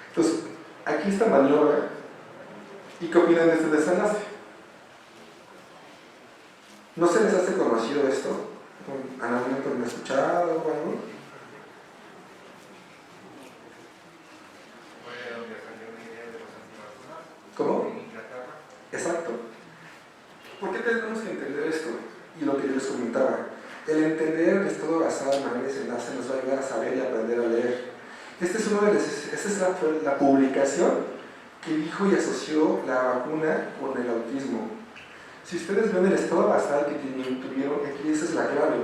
Entonces, aquí está maniobra. ¿Y qué opinan de este desenlace? ¿No se les hace conocido esto? ¿En algún momento lo han escuchado o algo? ¿Cómo? Exacto. ¿Por qué tenemos que entender esto? Y lo que yo les comentaba. El entender el estado basal en el desenlace nos va a ayudar a saber y aprender a leer. Esta es la publicación que dijo y asoció la vacuna con el autismo. Si ustedes ven el estado basal que tuvieron, aquí esa es la clave.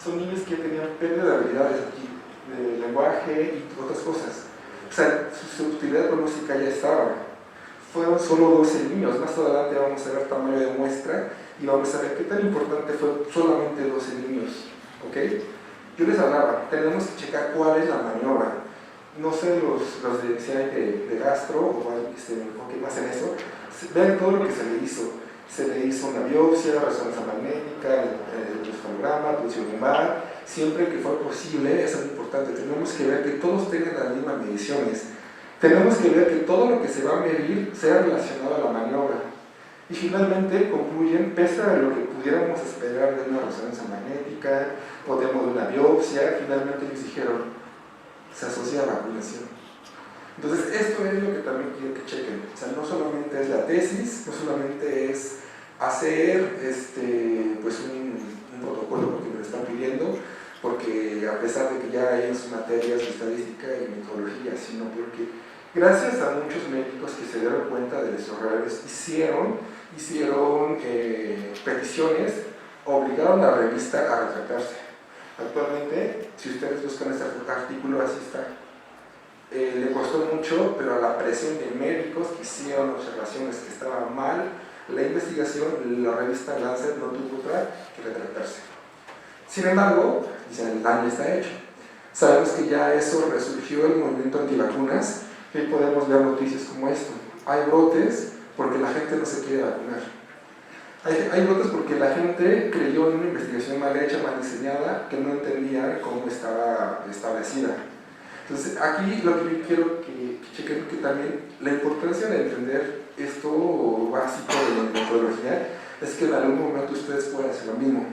Son niños que tenían pérdida de habilidades aquí, de lenguaje y otras cosas. O sea, su utilidad pronóstica ya estaba. Fueron solo 12 niños. Más adelante vamos a ver tamaño de muestra y vamos a ver qué tan importante fue solamente 12 niños. ¿Ok? Yo les hablaba, tenemos que checar cuál es la maniobra. No sé, los de CI de gastro o alguien que se enfoque más en eso, vean todo lo que se le hizo. Se le hizo una biopsia, resonancia magnética, el electrocardiograma, punción lumbar. Siempre que fue posible, eso es importante. Tenemos que ver que todos tengan las mismas mediciones. Tenemos que ver que todo lo que se va a medir sea relacionado a la maniobra. Y finalmente concluyen, pese a lo que pudiéramos esperar de una resonancia magnética o de una biopsia, finalmente ellos dijeron, se asocia a la vacunación. Entonces, esto es lo que también quiero que chequen. O sea, no solamente es la tesis, no solamente es hacer pues un protocolo porque me lo están pidiendo, porque a pesar de que ya hay en sus materias de estadística y metodología, sino porque gracias a muchos médicos que se dieron cuenta de los errores, hicieron peticiones, obligaron a la revista a retractarse. Actualmente, si ustedes buscan este artículo, así está. Le costó mucho, pero a la presión de médicos que hicieron observaciones que estaban mal, la investigación, la revista Lancet no tuvo otra que retractarse. Sin embargo, dicen, el daño está hecho. Sabemos que ya eso resurgió el movimiento antivacunas, y podemos ver noticias como esto. Hay brotes porque la gente no se quiere vacunar. Hay brotes porque la gente creyó en una investigación mal hecha, mal diseñada, que no entendía cómo estaba establecida. Entonces, aquí lo que yo quiero que chequen que también la importancia de entender esto básico de la metodología es que en algún momento ustedes pueden hacer lo mismo.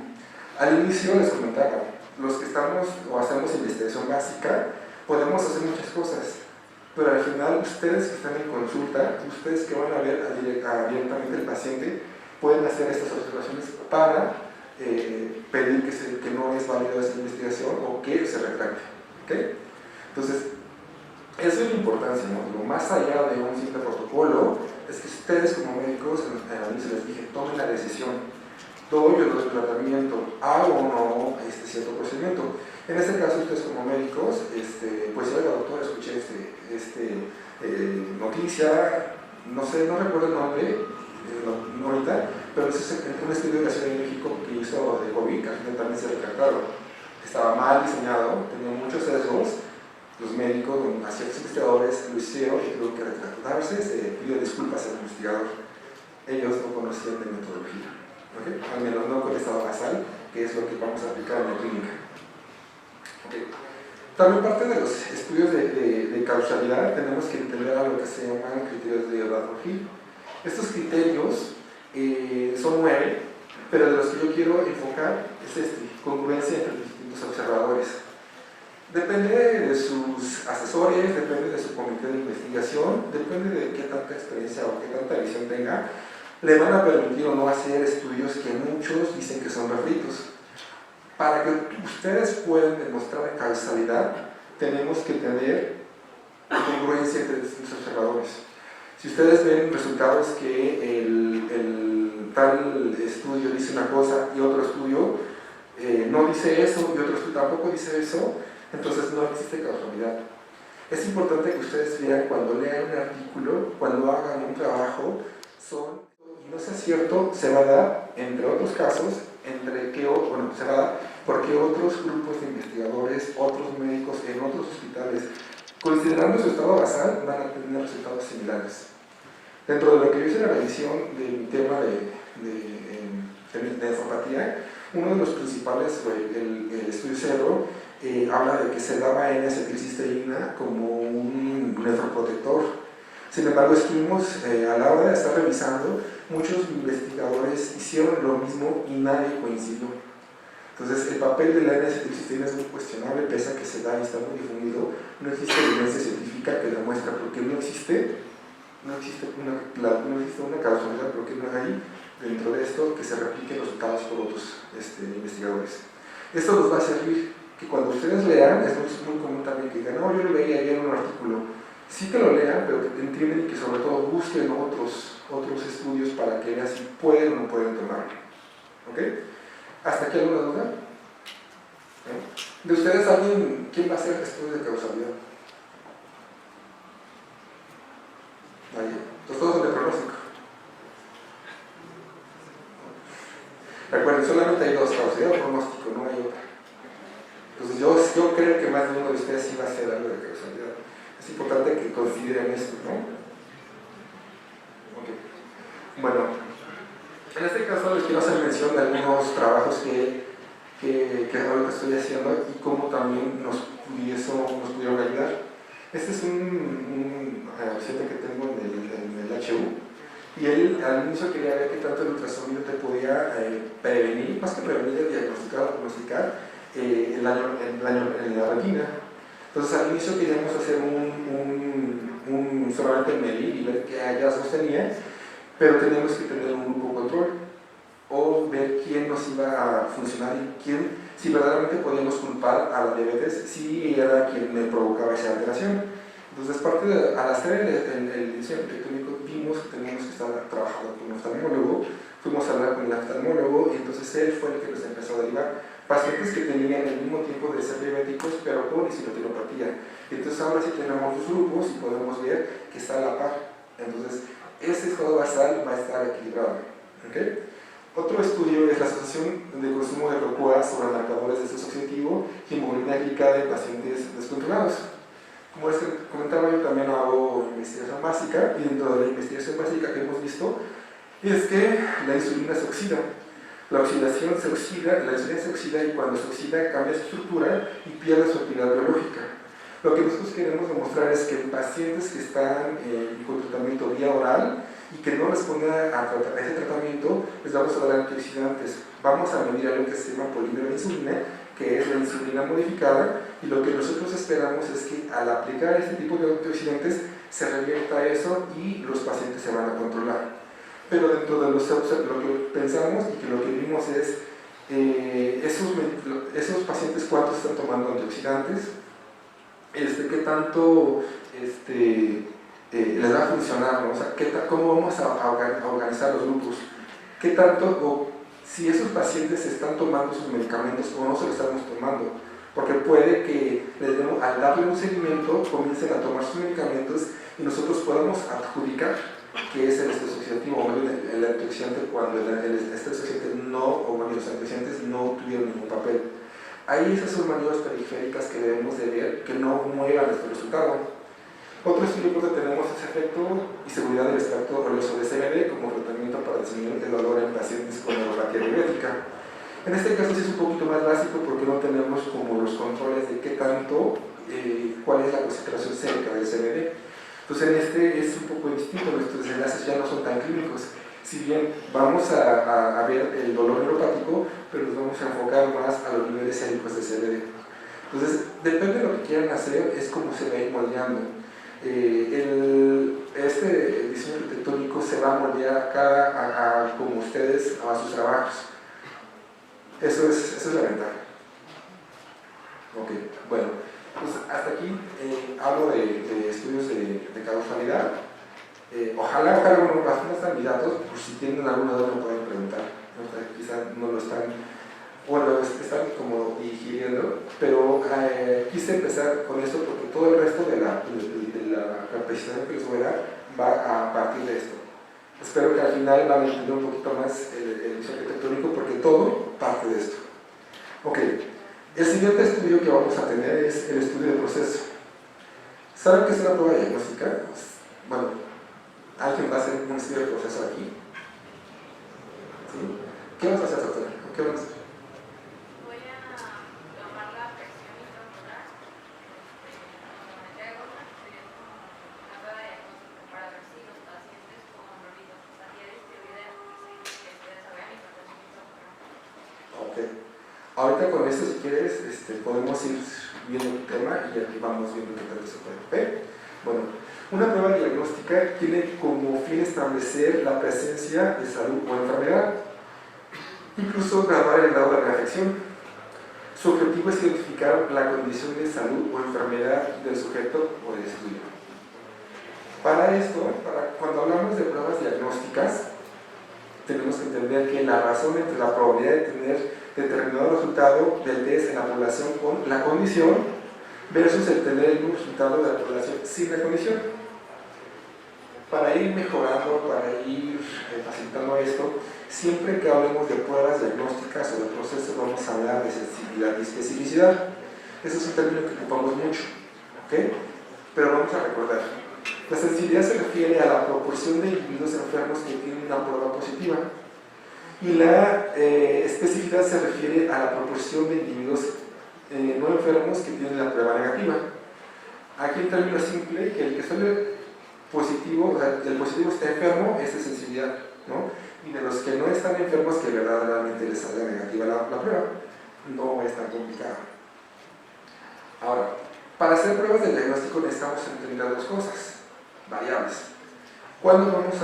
Al inicio les comentaba, los que estamos o hacemos investigación básica, podemos hacer muchas cosas, pero al final ustedes que están en consulta, ustedes que van a ver abiertamente al paciente, pueden hacer estas observaciones para pedir que no es válida esta investigación o que se retracte. ¿Okay? Entonces, eso es la importancia, ¿no? Lo más allá de un simple protocolo es que ustedes como médicos, a mí se les dije, tomen la decisión. Doy o no doy tratamiento, hago o no cierto procedimiento. En este caso, ustedes como médicos, pues oiga doctor, escuché noticia, no sé, no recuerdo el nombre ahorita, pero es un estudio de la Ciudad de México que hizo de COVID, que al final también se retractaron. Estaba mal diseñado, tenía muchos sesgos. Los médicos, a ciertos investigadores, lo hicieron y tuvo que retractarse, se pidió disculpas al investigador. Ellos no conocían de metodología, ¿okay? Al menos no con estado basal, que es lo que vamos a aplicar en la clínica. ¿Okay? También parte de los estudios de causalidad tenemos que entender algo que se llaman criterios de Radcliffe. Estos criterios son 9, pero de los que yo quiero enfocar es congruencia entre distintos observadores. Depende de sus asesores, depende de su comité de investigación, depende de qué tanta experiencia o qué tanta visión tenga, le van a permitir o no hacer estudios que muchos dicen que son refritos. Para que ustedes puedan demostrar causalidad, tenemos que tener congruencia entre distintos observadores. Si ustedes ven resultados que el tal estudio dice una cosa y otro estudio no dice eso y otro estudio tampoco dice eso, entonces no existe causalidad. Es importante que ustedes vean cuando lean un artículo, cuando hagan un trabajo, y no sea cierto, se va a dar, entre otros casos, se va a dar porque otros grupos de investigadores, otros médicos en otros hospitales, considerando su estado basal, van a tener resultados similares. Dentro de lo que yo hice la revisión del tema de nefropatía, uno de los principales, el estudio Cerro, habla de que se daba N-acetilcisteína como un nefroprotector. Sin embargo, a la hora de estar revisando, muchos investigadores hicieron lo mismo y nadie coincidió. Entonces, el papel de la N-acetilcisteína es muy cuestionable, pese a que se da y está muy difundido. No existe evidencia científica que demuestre por qué no existe una causalidad, porque no hay dentro de esto que se repliquen los resultados por otros investigadores. Esto nos va a servir que cuando ustedes lean, es muy común también que digan, no, yo lo veía ayer en un artículo. Sí que lo lean, pero que entienden y que sobre todo busquen otros estudios para que vean si pueden o no pueden tomarlo. ¿Ok? ¿Hasta aquí alguna duda? ¿De ustedes alguien, quién va a hacer estudios de causalidad? Nadie. Entonces todos son de pronóstico. Recuerden, solamente hay dos, causalidad o pronóstico, no hay otra. Entonces yo creo que más de uno de ustedes sí va a hacer algo de causalidad. Es importante que consideren esto, ¿no? Okay. Bueno, en este caso les quiero hacer mención de algunos trabajos que ahorita estoy haciendo y cómo también nos pudieron ayudar. Este es un paciente que tengo en el HU y él al inicio quería ver qué tanto el ultrasonido te podía prevenir, más que prevenir, diagnosticar o prognosticar en la retina. Entonces al inicio queríamos hacer solamente medir y ver qué hallazgos tenía, pero teníamos que tener un grupo control o ver quién nos iba a funcionar y si verdaderamente podíamos culpar a la diabetes si era quien le provocaba esa alteración. Entonces al hacer el diseño arquitectónico vimos que teníamos que estar trabajando con un oftalmólogo, fuimos a hablar con el oftalmólogo y entonces él fue el que nos empezó a derivar pacientes que tenían el mismo tiempo de ser diabéticos pero con insulinopatía. Entonces ahora sí tenemos dos grupos y podemos ver que está a la par. Entonces ese estado basal va a estar equilibrado. ¿Okay? Otro estudio es la Asociación de Consumo de Rocoa sobre marcadores de estrés oxidativo y hemoglobina glicada en pacientes descontrolados. Como les comentaba, yo también hago investigación básica y dentro de la investigación básica que hemos visto es que la insulina se oxida. La oxidación se oxida, la insulina se oxida y cuando se oxida cambia su estructura y pierde su actividad biológica. Lo que nosotros queremos demostrar es que en pacientes que están con tratamiento vía oral y que no responden a ese tratamiento, les vamos a dar antioxidantes. Vamos a medir algo que se llama polímero de insulina, que es la insulina modificada, y lo que nosotros esperamos es que al aplicar este tipo de antioxidantes se revierta eso y los pacientes se van a controlar. Pero dentro de lo que pensamos y que lo que vimos es esos pacientes cuántos están tomando antioxidantes, qué tanto les va a funcionar, ¿no? O sea, cómo vamos a organizar los grupos, qué tanto, o si esos pacientes están tomando sus medicamentos o no se los estamos tomando, porque puede que al darle un seguimiento comiencen a tomar sus medicamentos y nosotros podamos adjudicar que es el estrés oxidativo o el antioxidante cuando el estrés oxidante los antioxidantes no tuvieron ningún papel. Ahí esas son maniobras periféricas que debemos de ver que no muevan este resultado. Otro estudio que tenemos es efecto y seguridad del extracto oleoso de CBD como tratamiento para disminuir el dolor en pacientes con neuropatía diabética. En este caso sí es un poquito más básico porque no tenemos como los controles de qué tanto, cuál es la concentración sérica del CBD. Entonces en este es un poco distinto, nuestros enlaces ya no son tan clínicos. Si bien vamos a ver el dolor neuropático, pero nos vamos a enfocar más a los niveles séricos de CBD. Entonces, depende de lo que quieran hacer, es como se va a ir moldeando. Este diseño arquitectónico se va a moldear como ustedes a sus trabajos. Eso es la ventaja. hablo de estudios de causalidad. Ojalá, bueno, no están mis datos, por si tienen alguna duda me pueden preguntar, ¿no? Quizás no lo están, bueno, están como digiriendo, pero quise empezar con esto porque todo el resto de la capacitación que les voy a dar va a partir de esto. Espero que al final van a entender un poquito más el diseño arquitectónico porque todo parte de esto. Ok, el siguiente estudio que vamos a tener es el estudio de proceso. ¿Saben qué es una prueba diagnóstica? Pues, bueno, ¿alguien va a hacer un estudio de proceso aquí? ¿Sí? ¿Qué vamos a hacer, doctora? ¿Qué vamos a hacer? Voy a tomar la presión intraocular, meter goma, sería como una prueba diagnóstica para ver si los pacientes con retinopatía distribuida desarrollan hipertensión intraocular. Ok. Ahorita con esto, si quieres, podemos ir viendo el tema y aquí vamos viendo qué tal se puede. ¿Ok? Bueno, una prueba diagnóstica tiene como fin establecer la presencia de salud o enfermedad, incluso graduar el grado de la afección. Su objetivo es identificar la condición de salud o enfermedad del sujeto o del estudio. Para esto, cuando hablamos de pruebas diagnósticas, tenemos que entender que la razón entre la probabilidad de tener determinado resultado del test en la población con la condición versus el tener el resultado de la población sin la condición. Para ir mejorando, para ir facilitando esto, siempre que hablemos de pruebas diagnósticas o de procesos vamos a hablar de sensibilidad y especificidad. Ese es un término que ocupamos mucho, ¿ok? Pero vamos a recordar. La sensibilidad se refiere a la proporción de individuos enfermos que tienen una prueba positiva y la especificidad se refiere a la proporción de individuos no enfermos que tienen la prueba negativa. Aquí en términos simple, que el que sale positivo, o sea, el positivo está enfermo, es de sensibilidad, ¿no? Y de los que no están enfermos, que verdaderamente les salga negativa la prueba, no es tan complicado. Ahora, para hacer pruebas de diagnóstico necesitamos entender dos cosas, variables. ¿Cuándo vamos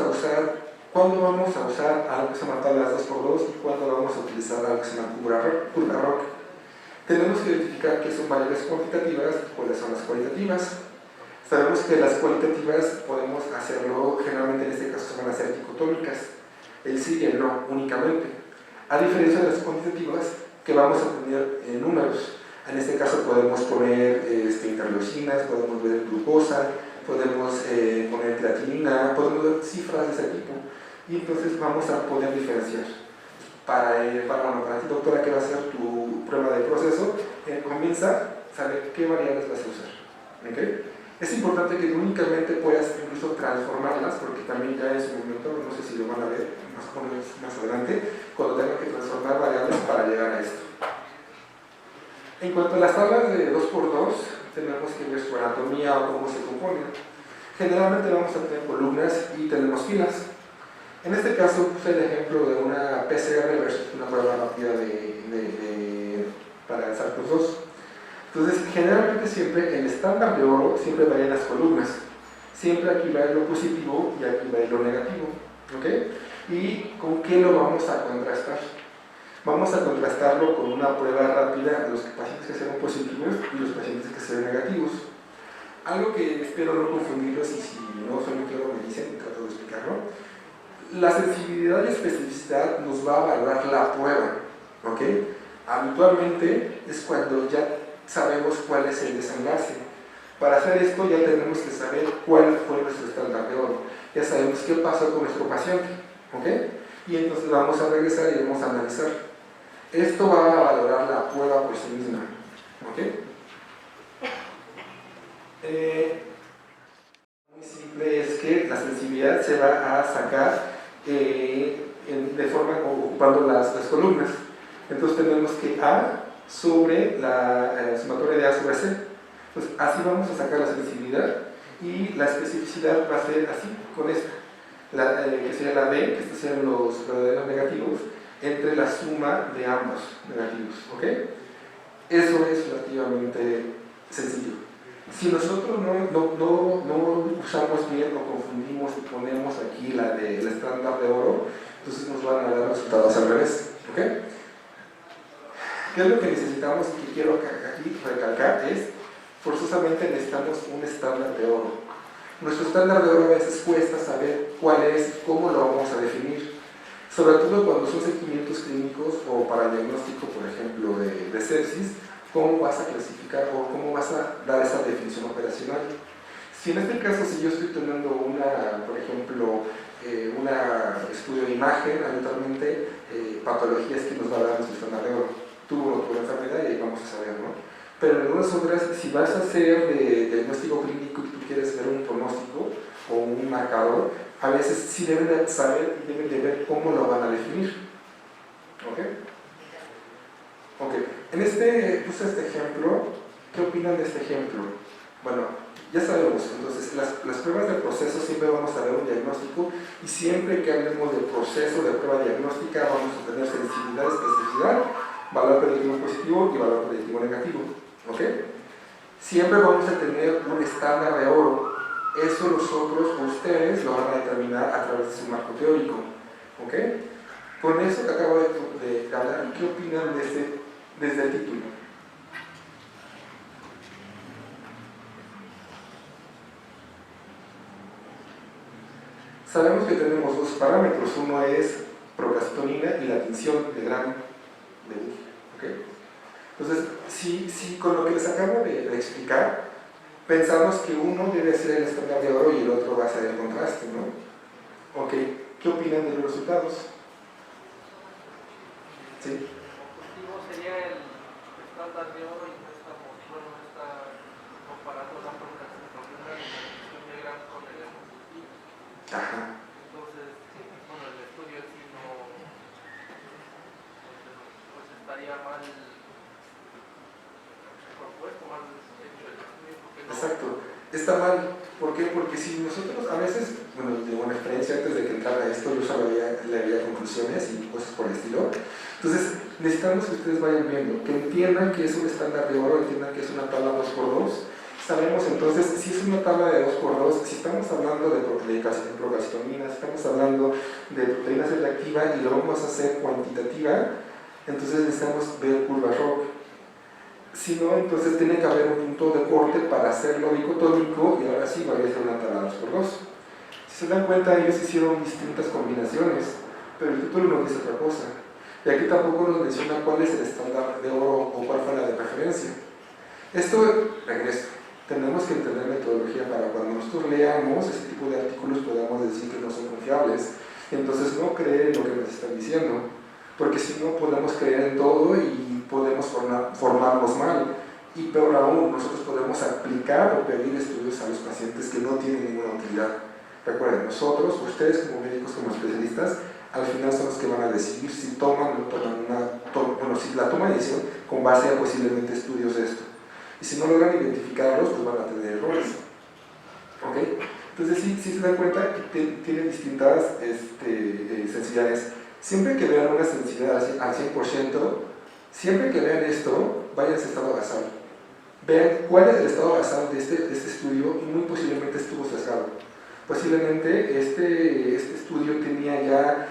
a usar algo que se llama tablas 2x2 y cuándo vamos a utilizar algo que se llama curva ROC? Tenemos que identificar qué son variables cuantitativas y cuáles son las cualitativas. Sabemos que las cualitativas podemos hacerlo, generalmente en este caso se van a hacer dicotómicas, el sí y el no únicamente, a diferencia de las cuantitativas que vamos a tener números. En este caso podemos poner interleucinas, podemos ver glucosa, podemos poner creatinina, podemos ver cifras de ese tipo y entonces vamos a poder diferenciar. Para ti, doctora, que va a ser tu prueba de proceso, comienza a saber qué variables vas a usar. ¿Okay? Es importante que únicamente puedas incluso transformarlas, porque también ya en su momento, no sé si lo van a ver más adelante, cuando tengan que transformar variables para llegar a esto. En cuanto a las tablas de 2x2, tenemos que ver su anatomía o cómo se componen. Generalmente vamos a tener columnas y tenemos filas. En este caso puse el ejemplo de una PCR versus una prueba rápida para el SARS-CoV-2. Entonces, generalmente siempre el estándar de oro siempre va en las columnas. Siempre aquí va lo positivo y aquí va lo negativo. ¿Ok? ¿Y con qué lo vamos a contrastar? Vamos a contrastarlo con una prueba rápida de los pacientes que sean positivos y los pacientes que sean negativos. Algo que espero no confundirlos y si no soy muy claro me dicen, trato de explicarlo. La sensibilidad y especificidad nos va a valorar la prueba, ¿ok? Habitualmente es cuando ya sabemos cuál es el desenlace. Para hacer esto ya tenemos que saber cuál fue nuestro estándar de oro. Ya sabemos qué pasó con nuestro paciente, ¿ok? Y entonces vamos a regresar y vamos a analizar. Esto va a valorar la prueba por sí misma, ¿ok? Muy simple es que la sensibilidad se va a sacar de forma ocupando las columnas. Entonces tenemos que A sobre la sumatoria de A sobre C. Entonces así vamos a sacar la sensibilidad y la especificidad va a ser así, con esta. Que sería la B, que estos sean los verdaderos negativos, entre la suma de ambos negativos. ¿Ok? Eso es relativamente sencillo. Si nosotros no usamos bien o confundimos y ponemos aquí la del estándar de oro, entonces nos van a dar resultados al revés. ¿Ok? ¿Qué es lo que necesitamos y que quiero aquí recalcar? Es forzosamente necesitamos un estándar de oro. Nuestro estándar de oro a veces cuesta saber cuál es, cómo lo vamos a definir, sobre todo cuando son seguimientos clínicos o para diagnóstico, por ejemplo, de sepsis, cómo vas a clasificar o cómo vas a dar esa definición operacional. Si en este caso, si yo estoy teniendo por ejemplo, un estudio de imagen, habitualmente patologías que nos va a dar nuestro estándar de oro. Tuvo una enfermedad y ahí vamos a saber, ¿no? Pero en algunas otras, si vas a hacer de diagnóstico clínico y tú quieres ver un pronóstico o un marcador, a veces sí deben de saber y deben de ver cómo lo van a definir. ¿Ok? Ok. Puse este ejemplo. ¿Qué opinan de este ejemplo? Bueno, ya sabemos, entonces las pruebas de proceso siempre vamos a ver un diagnóstico y siempre que hablemos del proceso de prueba diagnóstica vamos a tener sensibilidad, especificidad, valor predictivo positivo y valor predictivo negativo. ¿Ok? Siempre vamos a tener un estándar de oro. Eso nosotros, ustedes, lo van a determinar a través de su marco teórico. ¿Ok? Con eso que acabo de hablar, ¿qué opinan desde el título? Sabemos que tenemos dos parámetros. Uno es procalcitonina y la tinción de grano de Buch. ¿Ok? Entonces, si con lo que les acabo de explicar, pensamos que uno debe ser el estándar de oro y el otro va a ser el contraste, ¿no? Ok, ¿qué opinan de los resultados? ¿Sí? El objetivo sería el estándar de oro y no está comparando la procalcitonina y la tinción de grano con el positivo. Ajá. Entonces, bueno, el estudio sí no, pues estaría mal propuesto, mal hecho el estudio, porque no. Exacto, está mal. ¿Por qué? Porque si nosotros a veces, bueno, de una experiencia antes de que entrara esto, yo solo leía conclusiones y cosas por el estilo. Entonces, necesitamos que ustedes vayan viendo, que entiendan que es un estándar de oro, entiendan que es una tabla 2x2. Sabemos entonces, si es una tabla de 2x2, si estamos hablando de procalcitonina, si estamos hablando de proteína C reactiva y lo vamos a hacer cuantitativa, entonces necesitamos ver curvas ROC. Si no, entonces tiene que haber un punto de corte para hacerlo dicotómico y ahora sí va a ser una tabla 2x2. Si se dan cuenta, ellos hicieron distintas combinaciones, pero el título nos dice otra cosa. Y aquí tampoco nos menciona cuál es el estándar de oro o cuál fue la de preferencia. Esto, regreso, tenemos que entender metodología para cuando nosotros leamos este tipo de artículos podamos decir que no son confiables. Entonces no creer en lo que nos están diciendo, porque si no podemos creer en todo y podemos formarnos mal. Y peor aún, nosotros podemos aplicar o pedir estudios a los pacientes que no tienen ninguna utilidad. Recuerden, nosotros, ustedes como médicos, como especialistas, al final son los que van a decidir si toman o no toman si la toman decisión con base a posiblemente estudios de esto. Y si no logran identificarlos, pues van a tener errores. ¿Ok? Entonces sí se dan cuenta que tienen distintas sensibilidades. Siempre que vean una sensibilidad al 100%, siempre que vean esto, váyanse a estado basal. Vean cuál es el estado basal de este estudio y muy posiblemente estuvo sesgado. Posiblemente este estudio tenía ya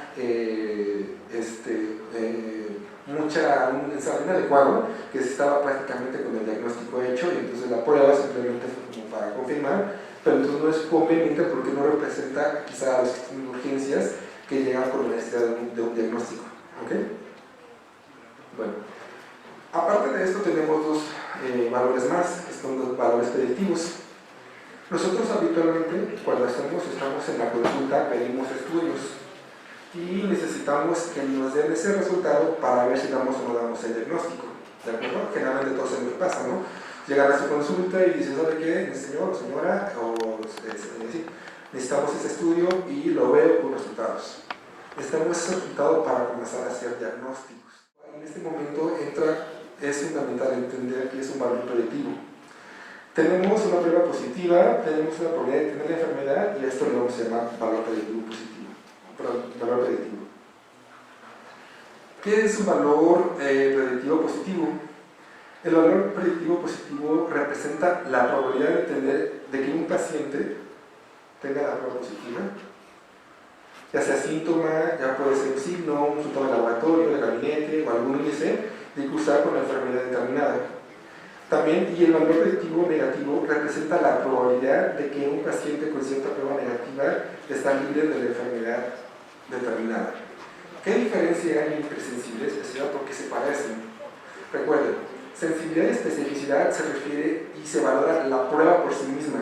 un ensayo inadecuado que estaba prácticamente con el diagnóstico hecho y entonces la prueba simplemente fue como para confirmar, pero entonces no es conveniente porque no representa quizá las urgencias que llegan por la necesidad de un diagnóstico. ¿Ok? Bueno, aparte de esto tenemos dos valores más, que son los valores predictivos. Nosotros habitualmente, cuando estamos en la consulta, pedimos estudios y necesitamos que nos den ese resultado para ver si damos o no damos el diagnóstico. ¿De acuerdo? Generalmente todo se nos pasa, ¿no? Llegan a su consulta y dicen, ¿sabe qué? Señor o señora, necesitamos ese estudio y lo veo con resultados. Necesitamos ese resultado para comenzar a hacer diagnósticos. En este momento es fundamental entender que es un valor predictivo. Tenemos una prueba positiva, tenemos una probabilidad de tener la enfermedad y a esto le vamos a llamar valor predictivo positivo. Valor predictivo. ¿Qué es un valor predictivo positivo? El valor predictivo positivo representa la probabilidad de que un paciente tenga la prueba positiva, ya sea síntoma, ya puede ser un signo, un síntoma de laboratorio, de gabinete o algún índice de cursar con la enfermedad determinada. También, y el valor predictivo negativo representa la probabilidad de que un paciente con cierta prueba negativa está libre de la enfermedad determinada. ¿Qué diferencia hay entre sensibilidad y especificidad? Porque se parecen. Recuerden, sensibilidad y especificidad se refiere y se valora la prueba por sí misma.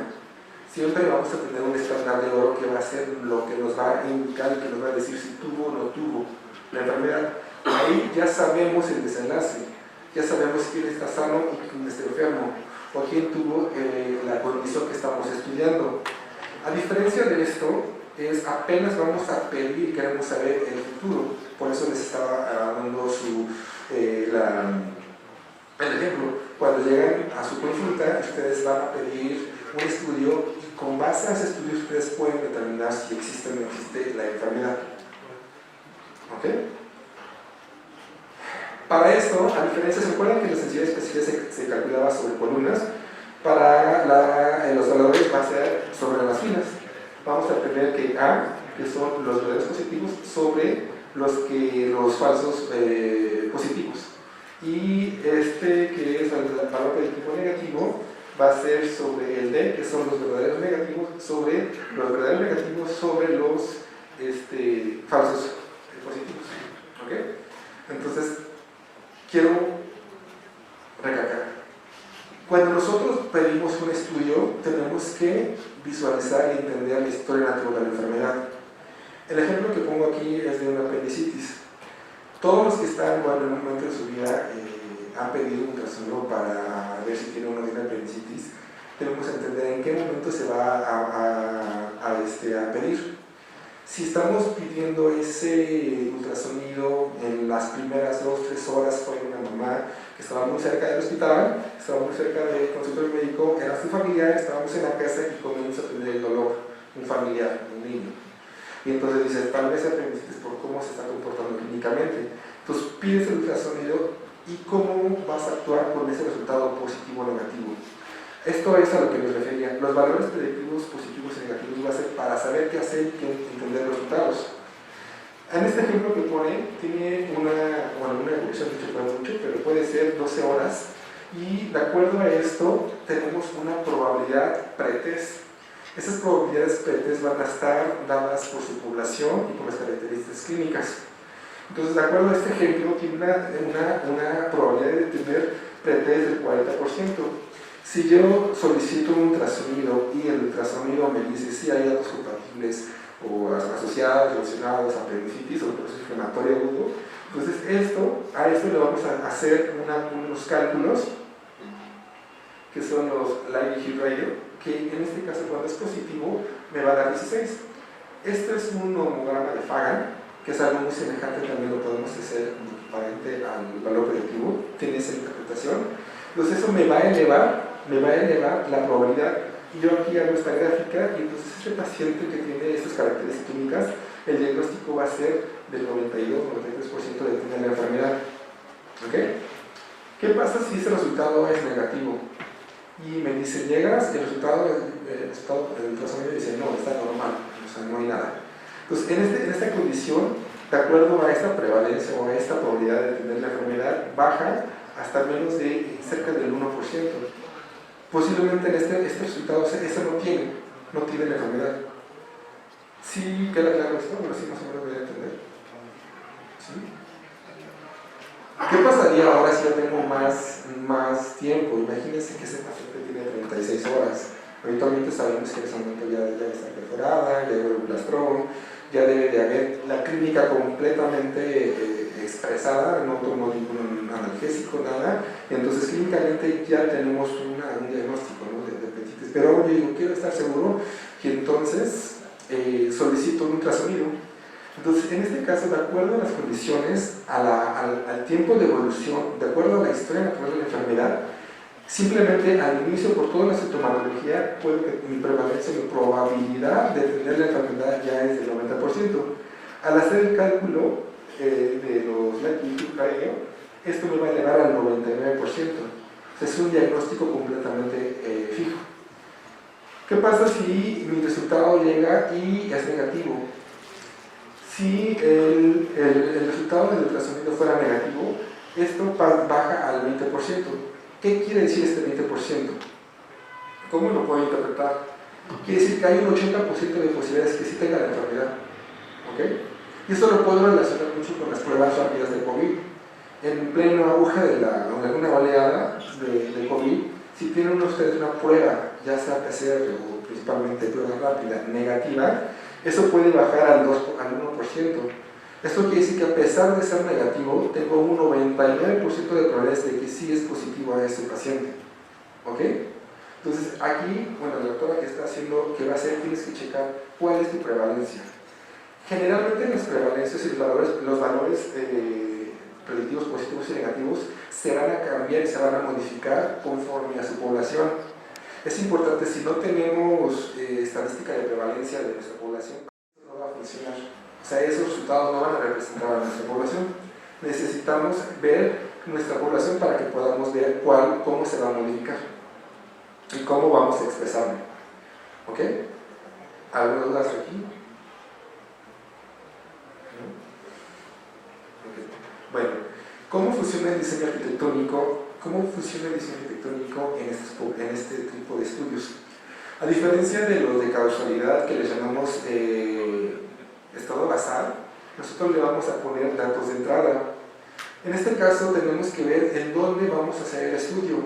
Siempre vamos a tener un estándar de oro que va a ser lo que nos va a indicar y que nos va a decir si tuvo o no tuvo la enfermedad. Ahí ya sabemos el desenlace, ya sabemos quién está sano y quién está enfermo, o quién tuvo la condición que estamos estudiando. A diferencia de esto, apenas vamos a pedir y queremos saber el futuro. Por eso les estaba dando el ejemplo. Cuando llegan a su consulta, ustedes van a pedir un estudio y con base a ese estudio ustedes pueden determinar si existe o no existe la enfermedad. ¿Ok? Para esto, a diferencia, ¿se acuerdan que la sensibilidad específica se calculaba sobre columnas? Para los valores va a ser sobre las filas. Vamos a tener que A, que son los verdaderos positivos, sobre los falsos positivos. Y que es el valor predictivo negativo, va a ser sobre el D, que son los verdaderos negativos, sobre los verdaderos negativos sobre los falsos positivos. ¿Ok? Entonces, quiero recalcar. Cuando nosotros pedimos un estudio, tenemos que visualizar y entender la historia natural de la enfermedad. El ejemplo que pongo aquí es de una apendicitis. Todos los que están en un momento de su vida han pedido un ultrasonido para ver si tiene o no tiene apendicitis. Tenemos que entender en qué momento se va a pedir. Si estamos pidiendo ese ultrasonido en las primeras 2 o 3 horas, fue una mamá que estaba muy cerca del hospital, estaba muy cerca del consultorio médico, era su familiar, estábamos en la casa y comenzamos a tener el dolor, un familiar, un niño. Y entonces dices, tal vez apendicitis por cómo se está comportando clínicamente. Entonces pides el ultrasonido y cómo vas a actuar con ese resultado positivo o negativo. Esto es a lo que nos refería. Los valores predictivos positivos y negativos va a ser para saber qué hacer y entender los resultados. En este ejemplo que pone, tiene una evolución que se puede mucho, pero puede ser 12 horas. Y de acuerdo a esto, tenemos una probabilidad pretest. Esas probabilidades pretest van a estar dadas por su población y por las características clínicas. Entonces, de acuerdo a este ejemplo, tiene una probabilidad de tener pretest del 40%. Si yo solicito un ultrasonido y el ultrasonido me dice si hay datos compatibles o asociados, relacionados a apendicitis o proceso inflamatorio agudo, entonces a esto le vamos a hacer unos cálculos que son los Live Radio, que en este caso cuando es positivo me va a dar 16. Esto es un homograma de Fagan, que es algo muy semejante, también lo podemos hacer equivalente al valor predictivo, tiene esa interpretación. Entonces eso me va a elevar la probabilidad, y yo aquí hago esta gráfica, y entonces este paciente que tiene estas características clínicas, el diagnóstico va a ser del 92-93% de tener la enfermedad. ¿Ok? ¿Qué pasa si ese resultado es negativo? Y me dice, llegas, el resultado del ultrasonido dice, no, está normal, o sea, no hay nada. Entonces, en esta condición, de acuerdo a esta prevalencia o a esta probabilidad de tener la enfermedad, baja hasta menos de cerca del 1%. Posiblemente en este resultado, eso no tiene la enfermedad. ¿Sí queda claro esto? Bueno, sí, más o menos voy a entender. ¿Sí? ¿Qué pasaría ahora si yo tengo más tiempo? Imagínense que ese paciente tiene 36 horas. Habitualmente sabemos que en ese momento ya está perforada, ya debe un plastrón, ya debe de haber la clínica completamente expresada, no tomó ningún analgésico, nada, y entonces clínicamente ya tenemos un diagnóstico, ¿no?, de apendicitis. Pero ahora yo digo, quiero estar seguro, y entonces solicito un ultrasonido. Entonces, en este caso, de acuerdo a las condiciones, al tiempo de evolución, de acuerdo a la historia natural de la enfermedad, simplemente al inicio, por toda la sintomatología, puedo que mi prevalencia, mi probabilidad de tener la enfermedad ya es del 90%. Al hacer el cálculo de los Live, esto me va a elevar al 99%. O sea, es un diagnóstico completamente fijo. ¿Qué pasa si mi resultado llega y es negativo? Si el resultado del ultrasonido fuera negativo, esto baja al 20%. ¿Qué quiere decir este 20%? ¿Cómo lo puedo interpretar? Quiere decir que hay un 80% de posibilidades que sí tenga la enfermedad. ¿Ok? Y esto lo puedo relacionar mucho con las pruebas rápidas de COVID. En pleno auge de alguna oleada de COVID, si tienen ustedes una prueba, ya sea PCR o principalmente prueba rápida negativa, eso puede bajar al 1%. Esto quiere decir que a pesar de ser negativo, tengo un 99% de probabilidades de que sí es positivo a ese paciente. ¿Ok? Entonces aquí, bueno, la doctora que está haciendo, ¿qué va a hacer? Tienes que checar cuál es tu prevalencia. Generalmente las prevalencias y los valores predictivos positivos y negativos se van a cambiar y se van a modificar conforme a su población. Es importante, si no tenemos estadística de prevalencia de nuestra población, no va a funcionar. O sea, esos resultados no van a representar a nuestra población. Necesitamos ver nuestra población para que podamos ver cómo se va a modificar y cómo vamos a expresarlo. ¿Ok? ¿Algunas dudas aquí? Bueno, ¿cómo funciona el diseño arquitectónico? ¿Cómo funciona el diseño arquitectónico en este tipo de estudios? A diferencia de los de causalidad que les llamamos estado basal, nosotros le vamos a poner datos de entrada. En este caso tenemos que ver en dónde vamos a hacer el estudio.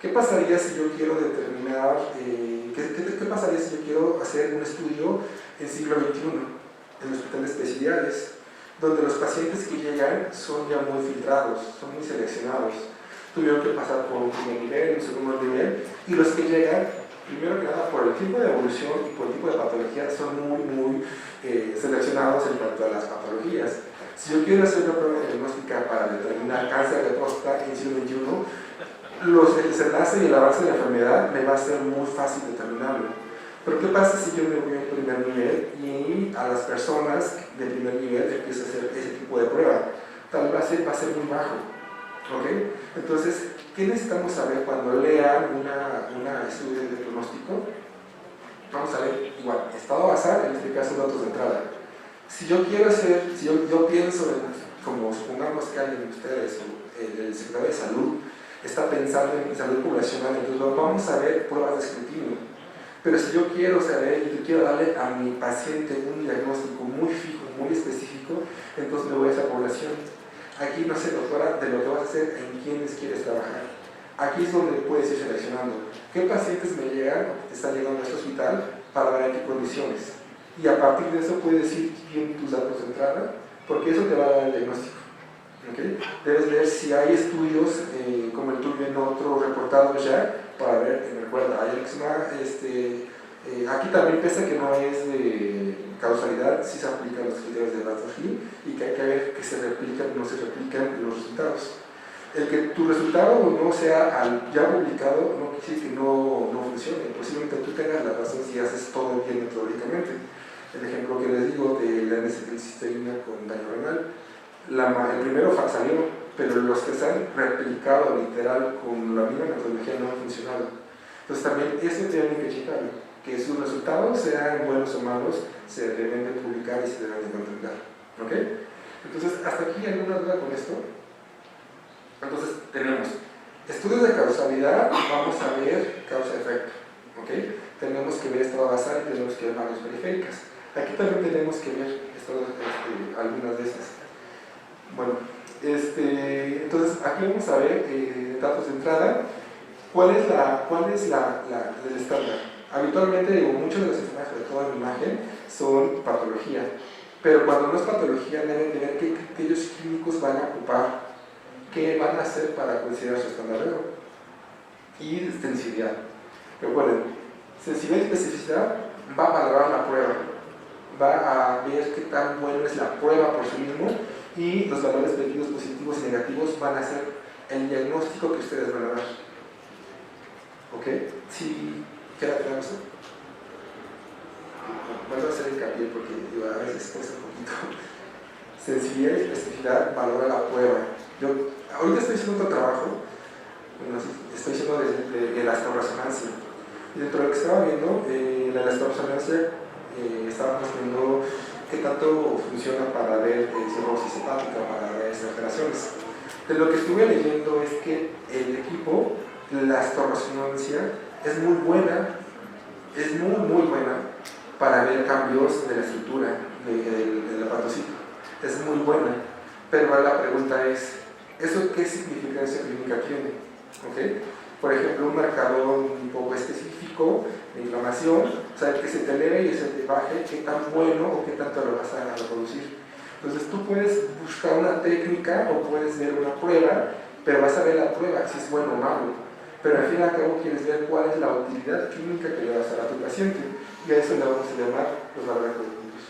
¿Qué pasaría si yo quiero determinar, qué pasaría si yo quiero hacer un estudio en siglo XXI, en hospitales especiales, donde los pacientes que llegan son ya muy filtrados, son muy seleccionados? Tuvieron que pasar por un primer nivel, un segundo nivel, y los que llegan, primero que nada, por el tipo de evolución y por el tipo de patología, son muy seleccionados en cuanto a las patologías. Si yo quiero hacer una prueba diagnóstica para determinar cáncer de próstata en siglo XXI, el desenlace y el avance de la enfermedad me va a ser muy fácil determinarlo. Pero ¿qué pasa si yo me voy a un primer nivel y a las personas de primer nivel empiezo a hacer ese tipo de prueba? Tal vez va a ser muy bajo. ¿Ok? Entonces, ¿qué necesitamos saber cuando lean una estudio de pronóstico? Vamos a ver, igual, estado basal, en este caso datos de entrada. Si yo quiero hacer, si yo pienso en, como supongamos que alguien de ustedes, el secretario de salud, está pensando en salud poblacional, entonces vamos a ver pruebas de escrutinio. Pero si yo quiero saber y yo quiero darle a mi paciente un diagnóstico muy fijo, muy específico, entonces me voy a esa población. Aquí no sé, doctora, de lo que vas a hacer, en quiénes quieres trabajar. Aquí es donde puedes ir seleccionando qué pacientes me llegan, están llegando a este hospital para ver en qué condiciones. Y a partir de eso puedes ir bien tus datos de entrada, porque eso te va a dar el diagnóstico. ¿Okay? Debes ver si hay estudios como el tuyo en otro reportado ya, para ver, recuerda, hay aquí también, pese a que no es de causalidad, sí se aplican los criterios de Bradford-Hill y que hay que ver que se replican o no se replican los resultados. El que tu resultado no sea ya publicado no quiere decir que no funcione. Posiblemente tú tengas la razón si haces todo bien metodológicamente. El ejemplo que les digo de la N-acetilcisteína con daño renal, el primero salió, pero los que se han replicado literal con la misma metodología no han funcionado. Entonces también eso tienen que checarlo, que sus resultados, sean buenos o malos, se deben de publicar y se deben de contemplar. ¿Ok? Entonces, ¿hasta aquí alguna duda con esto? Entonces tenemos estudios de causalidad, vamos a ver causa-efecto. ¿Ok? Tenemos que ver estado basal y tenemos que ver manos periféricas. Aquí también tenemos que ver algunas de estas. Bueno, entonces aquí vamos a ver datos de entrada. ¿Cuál es el estándar? Habitualmente, muchas de las enfermedades, sobre todo en imagen, son patología. Pero cuando no es patología, deben de ver qué criterios clínicos van a ocupar, qué van a hacer para considerar su estándar de error. Y sensibilidad. Recuerden, sensibilidad y especificidad va a valorar la prueba, va a ver qué tan bueno es la prueba por sí mismo, y los valores predictivos positivos y negativos van a ser el diagnóstico que ustedes van a dar. ¿Ok? ¿Sí queda claro eso? Vuelvo a hacer hincapié porque a veces cuesta un poquito. Sensibilidad y especificidad valora la prueba. Ahorita estoy haciendo otro trabajo, estoy haciendo de elastoresonancia. Y dentro de lo que estaba viendo, la elastoresonancia, estábamos viendo qué tanto funciona para ver cirrosis hepática, para ver alteraciones. De lo que estuve leyendo es que el equipo tipo, la astroresonancia es muy buena, es muy buena para ver cambios de la estructura del hepatocito. Es muy buena, pero la pregunta es, ¿eso qué significancia clínica tiene? ¿Okay? Por ejemplo, un marcador un poco específico de inflamación, o sea, que se te eleve y se te baje, qué tan bueno o qué tanto lo vas a reproducir. Entonces tú puedes buscar una técnica o puedes ver una prueba, pero vas a ver la prueba si es bueno o malo. Pero al fin y al cabo quieres ver cuál es la utilidad clínica que le vas a dar a tu paciente, y a eso le vamos a llamar los valores cognitivos.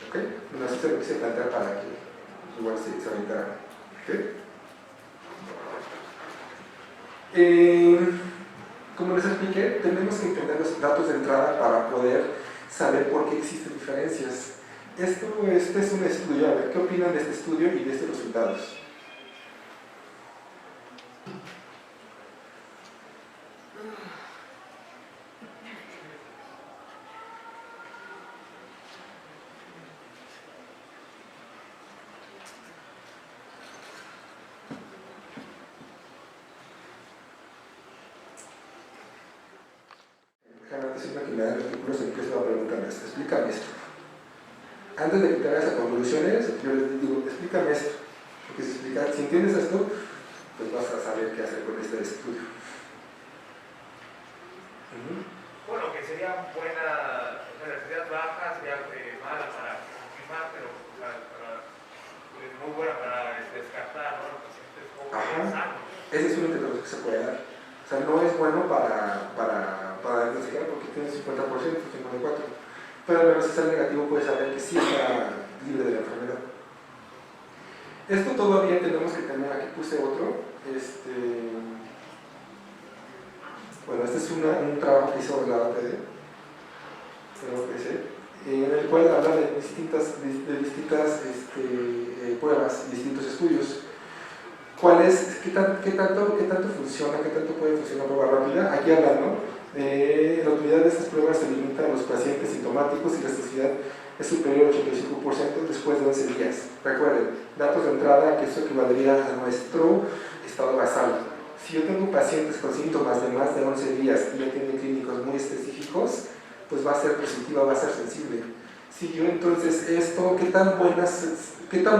¿Ok? No sé si se lo quise plantear para que igual se orientaran. ¿Ok? Como les expliqué, tenemos que entender los datos de entrada para poder saber por qué existen diferencias. Este es un estudio, a ver, ¿qué opinan de este estudio y de estos resultados? Siempre que me dan artículos empiezo a preguntarme esto, explícame esto. Antes de que te hagas a conclusiones, yo les digo, explícame esto. Porque si entiendes esto, pues vas a saber qué hacer con este estudio. Bueno, que sería buena, o sea, la necesidad baja sería mala para confirmar, pero es muy buena para descartar, ¿no? Los pacientes jóvenes sanos. Ese es un interrogatorio que se puede dar. O sea, no es bueno para diagnosticar porque tiene 50%, 54%. Pero al menos si es negativo puede saber que sí está libre de la enfermedad. Esto todavía tenemos que tener, aquí puse otro. Bueno, este es un trabajo que hizo la OPD, en el cual habla de distintas pruebas, distintos estudios. ¿Qué tanto funciona, qué tanto puede funcionar una prueba rápida? Aquí hablan, ¿no? La utilidad de estas pruebas se limita a los pacientes sintomáticos y la toxicidad es superior al 85% después de 11 días. Recuerden, datos de entrada, que eso equivaldría a nuestro estado basal. Si yo tengo pacientes con síntomas de más de 11 días y ya tienen clínicos muy específicos, pues va a ser positiva, va a ser sensible. Si yo entonces ¿qué tan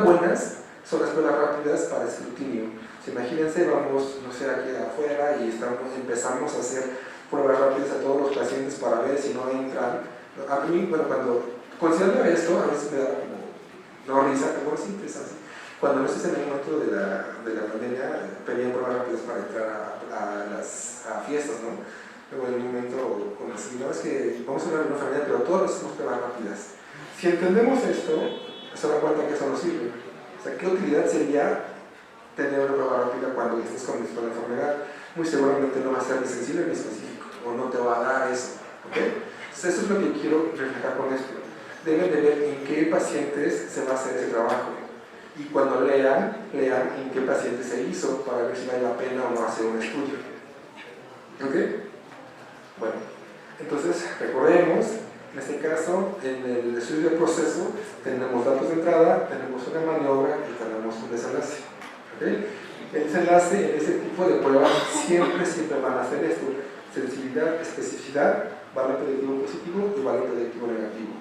buenas son las pruebas rápidas para escrutinio? Imagínense, vamos, no sé, aquí afuera y empezamos a hacer pruebas rápidas a todos los pacientes para ver si no entran. A mí, bueno, cuando considero esto, a veces me da como risa, pero sí, es así. Cuando no estás en el momento de la pandemia, pedían pruebas rápidas para entrar a fiestas, ¿no? Luego en un momento, como si no, es que vamos a hablar de una familia, pero todos hacemos pruebas rápidas. Si entendemos esto, se dan cuenta que eso no sirve. O sea, ¿qué utilidad sería tener una prueba rápida cuando estés con la enfermedad? Muy seguramente no va a ser ni sensible ni específico, o no te va a dar eso. ¿Okay? Entonces, eso es lo que quiero reflejar con esto. Deben de ver en qué pacientes se va a hacer ese trabajo. Y cuando lean en qué pacientes se hizo para ver si vale la pena o no hacer un estudio. ¿Ok? Bueno, entonces recordemos, en este caso, en el estudio del proceso, tenemos datos de entrada, tenemos una maniobra y tenemos un desenlace. ¿Okay? El desenlace en ese tipo de pruebas siempre van a hacer esto: sensibilidad, especificidad, valor predictivo positivo y valor predictivo negativo.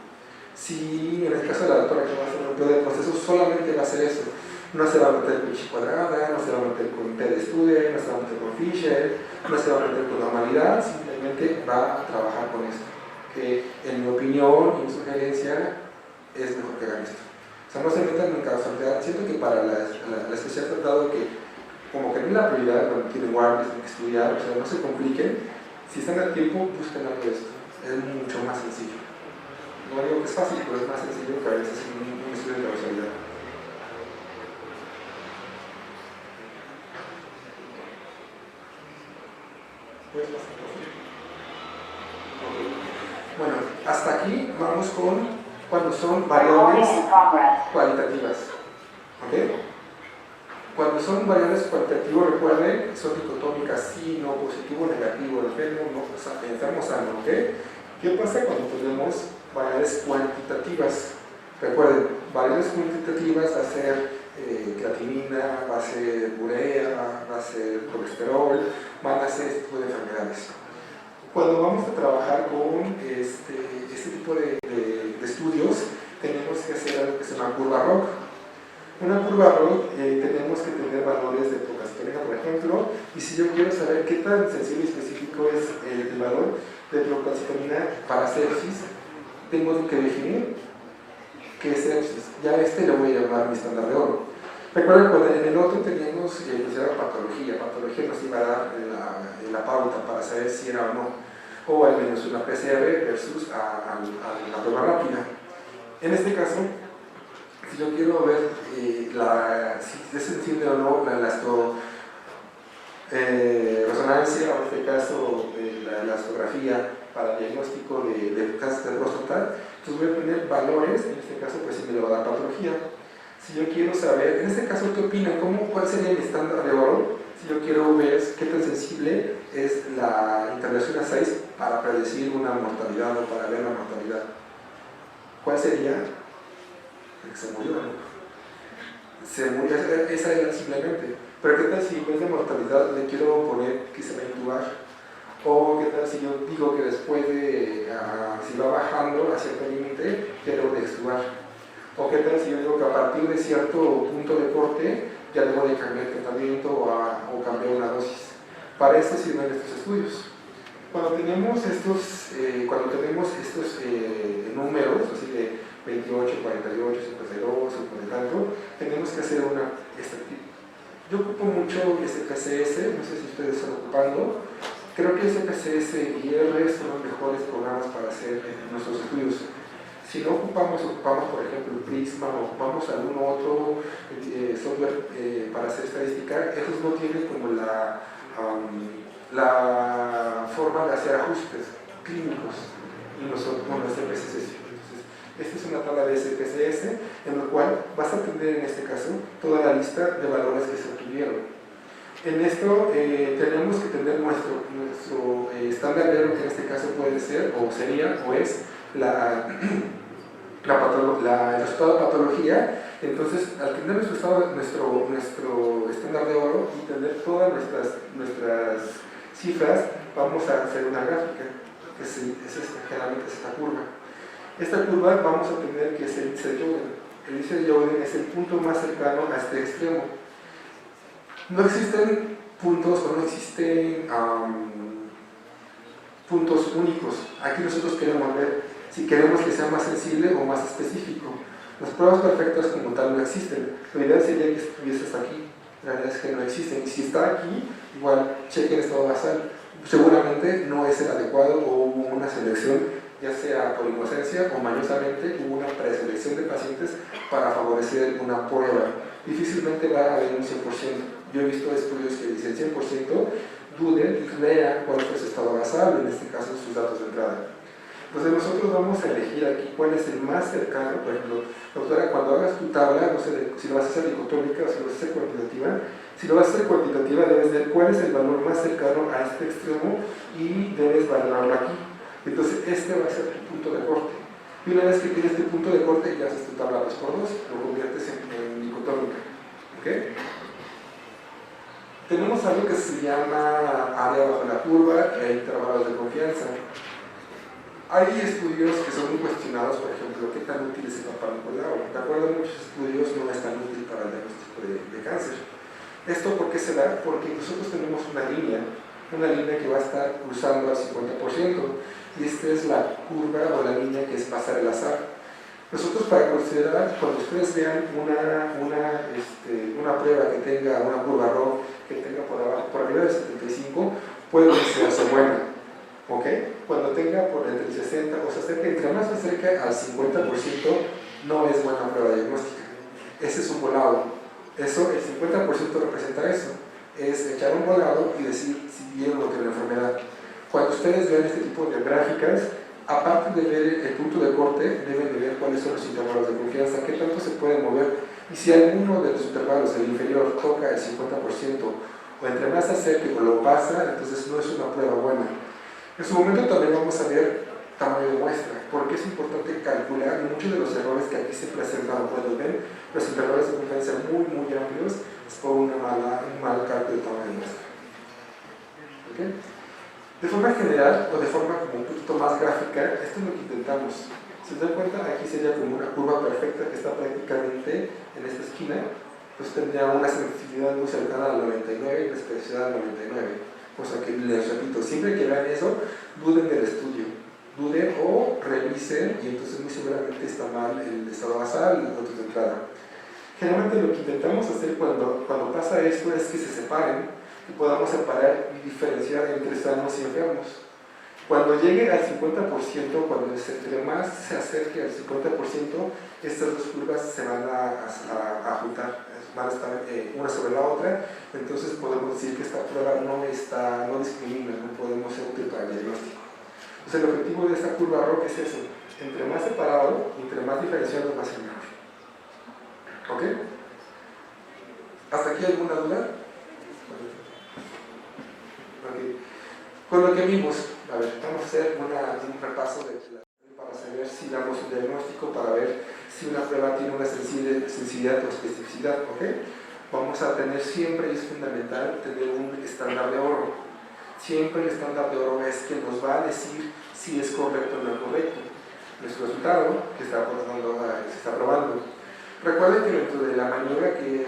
Si en el caso de la doctora que va a hacer un empleo de proceso, solamente va a hacer eso. No se va a meter con chi cuadrada, no se va a meter con T de estudio, no se va a meter con Fisher, no se va a meter con normalidad, simplemente va a trabajar con esto. Que en mi opinión y mi sugerencia es mejor que hagan esto. O sea, no se metan en causalidad. Siento que para la especialidad, dado que como que no es la prioridad cuando tienen guardias, tienen que estudiar, o sea, no se compliquen. Si están al tiempo, busquen algo de esto. Es mucho más sencillo. No digo que es fácil, pero es más sencillo que a veces un estudio de causalidad. Bueno, hasta aquí vamos con cuando son variables cualitativas. ¿Ok? Cuando son variables cualitativas, recuerden, son dicotómicas, sí, no, positivo, negativo, enfermo, sano. ¿Ok? ¿Qué pasa cuando tenemos variables cuantitativas? Recuerden, variables cuantitativas va a ser creatinina, va a ser urea, va a ser colesterol, van a ser este tipo de enfermedades. Cuando vamos a trabajar con este tipo de estudios, tenemos que hacer algo que se llama curva ROC. Una curva ROC tenemos que tener valores de procalcitonina, por ejemplo, y si yo quiero saber qué tan sensible y específico es el valor de procalcitonina para sepsis, tengo que definir qué es sepsis. Ya le voy a llamar mi estándar de oro. Recuerden, cuando en el otro teníamos patología. Patología nos iba a dar la pauta para saber si era o no, o al menos una PCR versus a la prueba rápida. En este caso, si yo quiero ver si es sensible o no la resonancia, o en este caso la elastografía para diagnóstico de cáncer de próstata, entonces voy a poner valores, en este caso pues si me lo va a dar patología. Si yo quiero saber, en este caso, ¿qué opinan? ¿Cuál sería mi estándar de oro? Si yo quiero ver qué tan sensible es la intervención a 6 para predecir una mortalidad o para ver la mortalidad. ¿Cuál sería? El que se murió, ¿no? Se murió, esa era simplemente. Pero ¿qué tal si en vez de mortalidad le quiero poner que se va a intubar? O ¿qué tal si yo digo que después de, si va bajando a cierto límite, ya debo de extubar? ¿O qué tal si yo digo que a partir de cierto punto de corte ya debo de cambiar el tratamiento o cambiar una dosis? Para esto sirven estos estudios. Cuando tenemos estos números, así de 28, 48, 52, 50 y tanto, tenemos que hacer una estadística. Yo ocupo mucho SPSS, no sé si ustedes están ocupando. Creo que SPSS y R son los mejores programas para hacer nuestros estudios. Si no ocupamos, por ejemplo, Prisma o ocupamos algún otro software para hacer estadística, esos no tienen como la forma de hacer ajustes clínicos y nosotros con los SPSS. Entonces, esta es una tabla de SPSS en la cual vas a tener en este caso toda la lista de valores que se obtuvieron. En esto tenemos que tener nuestro estándar de error, que en este caso puede ser, o sería, o es el resultado de patología. Entonces, al tener nuestro estándar de oro y tener todas nuestras cifras, vamos a hacer una gráfica, que generalmente es esta curva. Esta curva vamos a tener que es el índice de Joden. El índice de Joden es el punto más cercano a este extremo. No existen puntos o no existen puntos únicos. Aquí nosotros queremos ver si queremos que sea más sensible o más específico. Las pruebas perfectas como tal no existen. Lo ideal sería que estuviese hasta aquí. La realidad es que no existen. Y si está aquí, igual chequen el estado basal. Seguramente no es el adecuado o hubo una selección, ya sea por inocencia o mañosamente hubo una preselección de pacientes para favorecer una prueba. Difícilmente va a haber un 100%. Yo he visto estudios que dicen 100%, duden y vean cuál fue su estado basal, en este caso sus datos de entrada. Entonces nosotros vamos a elegir aquí cuál es el más cercano. Por ejemplo, doctora, cuando hagas tu tabla, no sé si lo vas a hacer dicotómica o si lo vas a hacer cuantitativa, si lo vas a hacer cuantitativa debes ver cuál es el valor más cercano a este extremo y debes valorarlo aquí. Entonces este va a ser tu punto de corte. Y una vez que tienes tu punto de corte, ya haces tu tabla 2x2, lo conviertes en dicotómica. ¿Okay? Tenemos algo que se llama área bajo la curva e intervalos de confianza. Hay estudios que son muy cuestionados, por ejemplo, ¿qué tan útil es el Papá Nicolau? De acuerdo a muchos estudios, no es tan útil para el diagnóstico de cáncer. ¿Esto por qué se da? Porque nosotros tenemos una línea que va a estar cruzando al 50%, y esta es la curva o la línea que es pasar el azar. Nosotros, para considerar, cuando ustedes vean una prueba que tenga una curva ROC, que tenga por arriba del 75, puede considerarse buena. ¿Okay? Cuando tenga por entre el 60 o se acerque, entre más se acerque al 50%, no es buena prueba diagnóstica. Ese es un volado. Eso, el 50% representa eso. Es echar un volado y decir si vieron o tienen la enfermedad. Cuando ustedes vean este tipo de gráficas, aparte de ver el punto de corte, deben de ver cuáles son los intervalos de confianza, qué tanto se pueden mover. Y si alguno de los intervalos, el inferior, toca el 50%, o entre más se acerque o lo pasa, entonces no es una prueba buena. En su momento también vamos a ver tamaño de muestra. Porque es importante calcular muchos de los errores que aquí se presentan, pueden ver, los intervalos de confianza muy amplios, es por un mal cálculo del tamaño de muestra. ¿Okay? De forma general, o de forma como un poquito más gráfica, esto es lo que intentamos. Si se dan cuenta, aquí sería como una curva perfecta que está prácticamente en esta esquina, pues tendría una sensibilidad muy cercana al 99 y una especificidad al 99. O sea que les repito, siempre que vean eso, duden del estudio, duden o revisen, y entonces muy seguramente está mal el estado basal y los datos de entrada. Generalmente lo que intentamos hacer cuando pasa esto es que se separen, que podamos separar y diferenciar entre sanos y enfermos. Cuando llegue al 50%, cuando entre más se acerque al 50%, estas dos curvas se van a juntar, van a estar una sobre la otra, entonces podemos decir que esta prueba no discrimina, no podemos ser útil para el diagnóstico. Entonces el objetivo de esta curva ROC es eso, entre más separado, entre más diferenciado, más mejor. ¿Ok? ¿Hasta aquí alguna duda? Okay. Con lo que vimos, a ver, vamos a hacer un repaso para saber si damos un diagnóstico, para ver si una prueba tiene una sensibilidad o especificidad, ¿ok? Vamos a tener siempre, y es fundamental, tener un estándar de oro. Siempre el estándar de oro es que nos va a decir si es correcto o no correcto nuestro resultado que se está probando. Recuerden que dentro de la maniobra que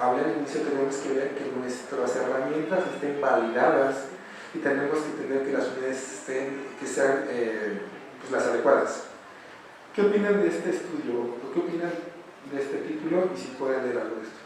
hablé al inicio tenemos que ver que nuestras herramientas estén validadas y tenemos que tener que las unidades sean pues las adecuadas. ¿Qué opinan de este estudio? ¿Qué opinan de este título? Y si pueden leer algo de esto.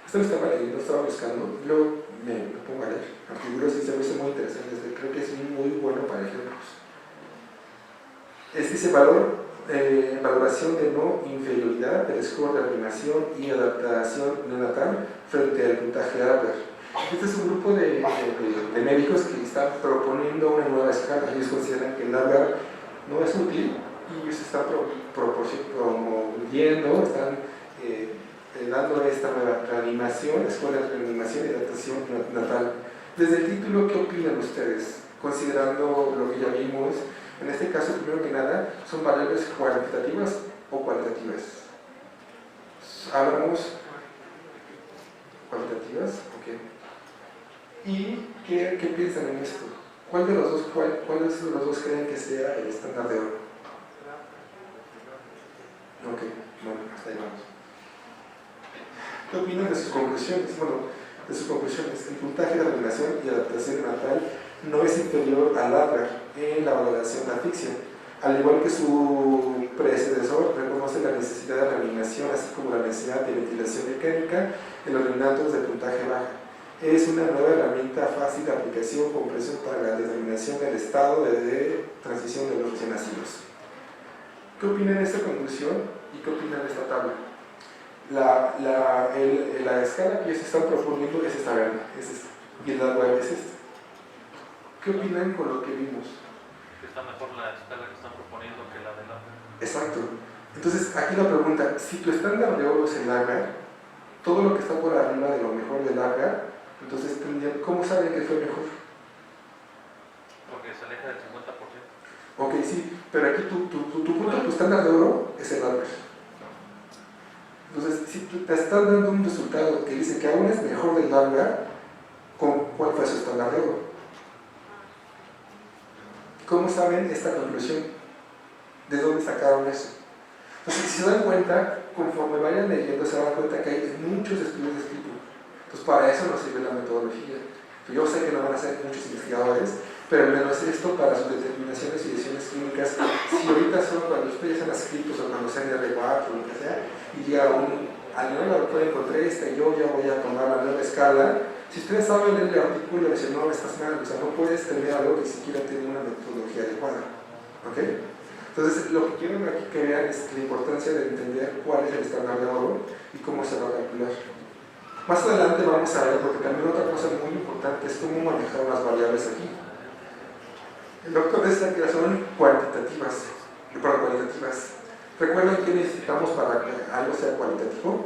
Esto lo estaba leyendo, estaba buscando, luego me pongo a leer artículos y se me hizo muy interesante, creo que es muy bueno para ejemplos. Dice valoración de no inferioridad del score de animación y adaptación neonatal frente al puntaje Adler. Este es un grupo de médicos que están proponiendo una nueva escala. Ellos consideran que el Adler no es útil y ellos están promoviendo, están dando esta nueva reanimación, escuela de reanimación y adaptación natal. Desde el título, ¿qué opinan ustedes? Considerando lo que ya vimos, en este caso, primero que nada, ¿son variables cuantitativas o cualitativas? Hablamos cualitativas, ok. ¿Y qué piensan en esto? ¿Cuál de los dos creen que sea el estándar de oro? Ok, bueno, hasta ahí vamos. ¿Qué opinan de sus conclusiones? Bueno, de sus conclusiones, el puntaje de reanimación y adaptación natal no es inferior al Adler en la valoración de asfixia. Al igual que su predecesor, reconoce la necesidad de reanimación, así como la necesidad de ventilación mecánica en los neonatos de puntaje baja. Es una nueva herramienta fácil de aplicación con presión para la determinación del estado de transición de los recién nacidos. ¿Qué opinan de esta conclusión y qué opinan de esta tabla? La escala que ellos están proponiendo es esta verde, es esta, y el web es esta. ¿Qué opinan con lo que vimos? Que está mejor la escala que están proponiendo que la de la... Exacto. Entonces, aquí la pregunta, si tu estándar de oro es el Agar, todo lo que está por arriba de lo mejor del Agar, entonces, ¿cómo saben que fue mejor? Porque se aleja del 50%. Ok, sí, pero aquí tu estándar de oro es el Agar. Entonces, si te están dando un resultado que dice que aún es mejor del Agar, ¿cuál fue su estándar de oro? ¿Cómo saben esta conclusión? ¿De dónde sacaron eso? Entonces, si se dan cuenta, conforme vayan leyendo, se dan cuenta que hay muchos estudios de este tipo. Entonces, para eso nos sirve la metodología. Yo sé que no van a ser muchos investigadores, pero al menos esto para sus determinaciones y decisiones clínicas, si ahorita son cuando ustedes sean escritos o cuando sean de R4 o lo que sea, y llega al nuevo doctor encontré esta y yo ya voy a tomar la nueva escala. Si ustedes saben leer el artículo y dicen, no, estás mal, o sea, no puedes tener algo que siquiera tiene una metodología adecuada. ¿Ok? Entonces, lo que quiero aquí que vean es la importancia de entender cuál es el estándar de oro y cómo se va a calcular. Más adelante vamos a ver, porque también otra cosa muy importante es cómo manejar las variables aquí. El doctor decía que son cuantitativas. Perdón, cualitativas. ¿Recuerdan qué necesitamos para que algo sea cualitativo?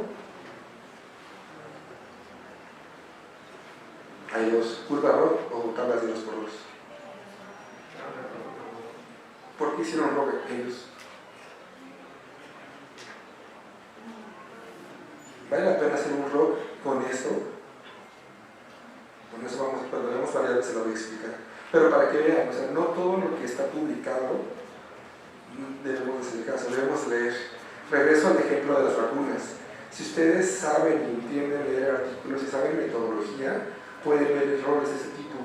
Hay dos, curva ROC o tablas de 2×2. ¿Por qué hicieron ROC ellos? ¿Vale la pena hacer un ROC con esto? Con eso vamos, cuando veamos variables se lo voy a explicar. Pero para que vean, o sea, no todo lo que está publicado debemos hacer caso, debemos leer. Regreso al ejemplo de las vacunas. Si ustedes saben y entienden leer artículos y saben metodología, pueden ver errores de ese tipo.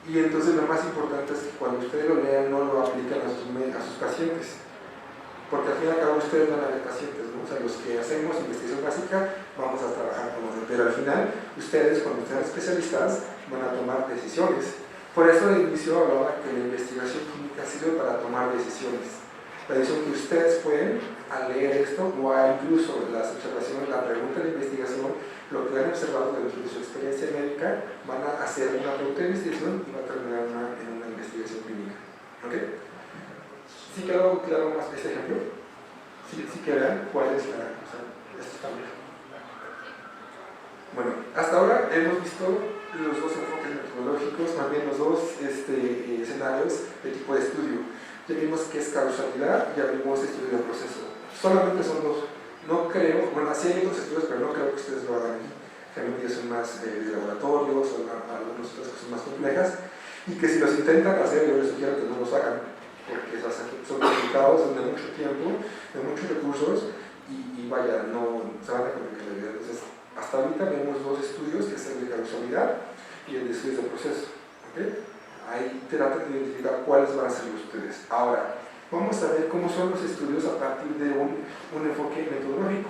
Y entonces lo más importante es que cuando ustedes lo lean no lo aplican a sus pacientes. Porque al fin y al cabo ustedes van a ver pacientes, ¿no? O sea, los que hacemos investigación básica vamos a trabajar con los, pero al final ustedes, cuando sean especialistas, van a tomar decisiones. Por eso al inicio hablaba que la investigación clínica sirve para tomar decisiones. La decisión que ustedes pueden, al leer esto, o incluso las observaciones, la pregunta de la investigación, lo que han observado dentro de su experiencia médica, van a hacer una pregunta de investigación y va a terminar en una investigación clínica. ¿Ok? ¿Sí quedó claro más este ejemplo? ¿Sí queda cuál es la cosa? Esto está bien. Bueno, hasta ahora hemos visto los dos enfoques metodológicos, más bien los dos escenarios de tipo de estudio. Ya vimos que es causalidad y ya vimos estudio de proceso. Solamente son dos. No creo, bueno, sí hay otros estudios, pero no creo que ustedes lo hagan aquí. Generalmente son más de laboratorio, son algunas otras cosas más complejas, y que si los intentan hacer, yo les sugiero que no los hagan, porque son complicados, son de mucho tiempo, de muchos recursos, y vaya, no se van a complicar la vida. Entonces, hasta ahorita vemos dos estudios, que es el de causalidad y el de estudios de proceso. ¿Okay? Ahí traten de identificar cuáles van a ser ustedes. Ahora, vamos a ver cómo son los estudios a partir de un enfoque metodológico.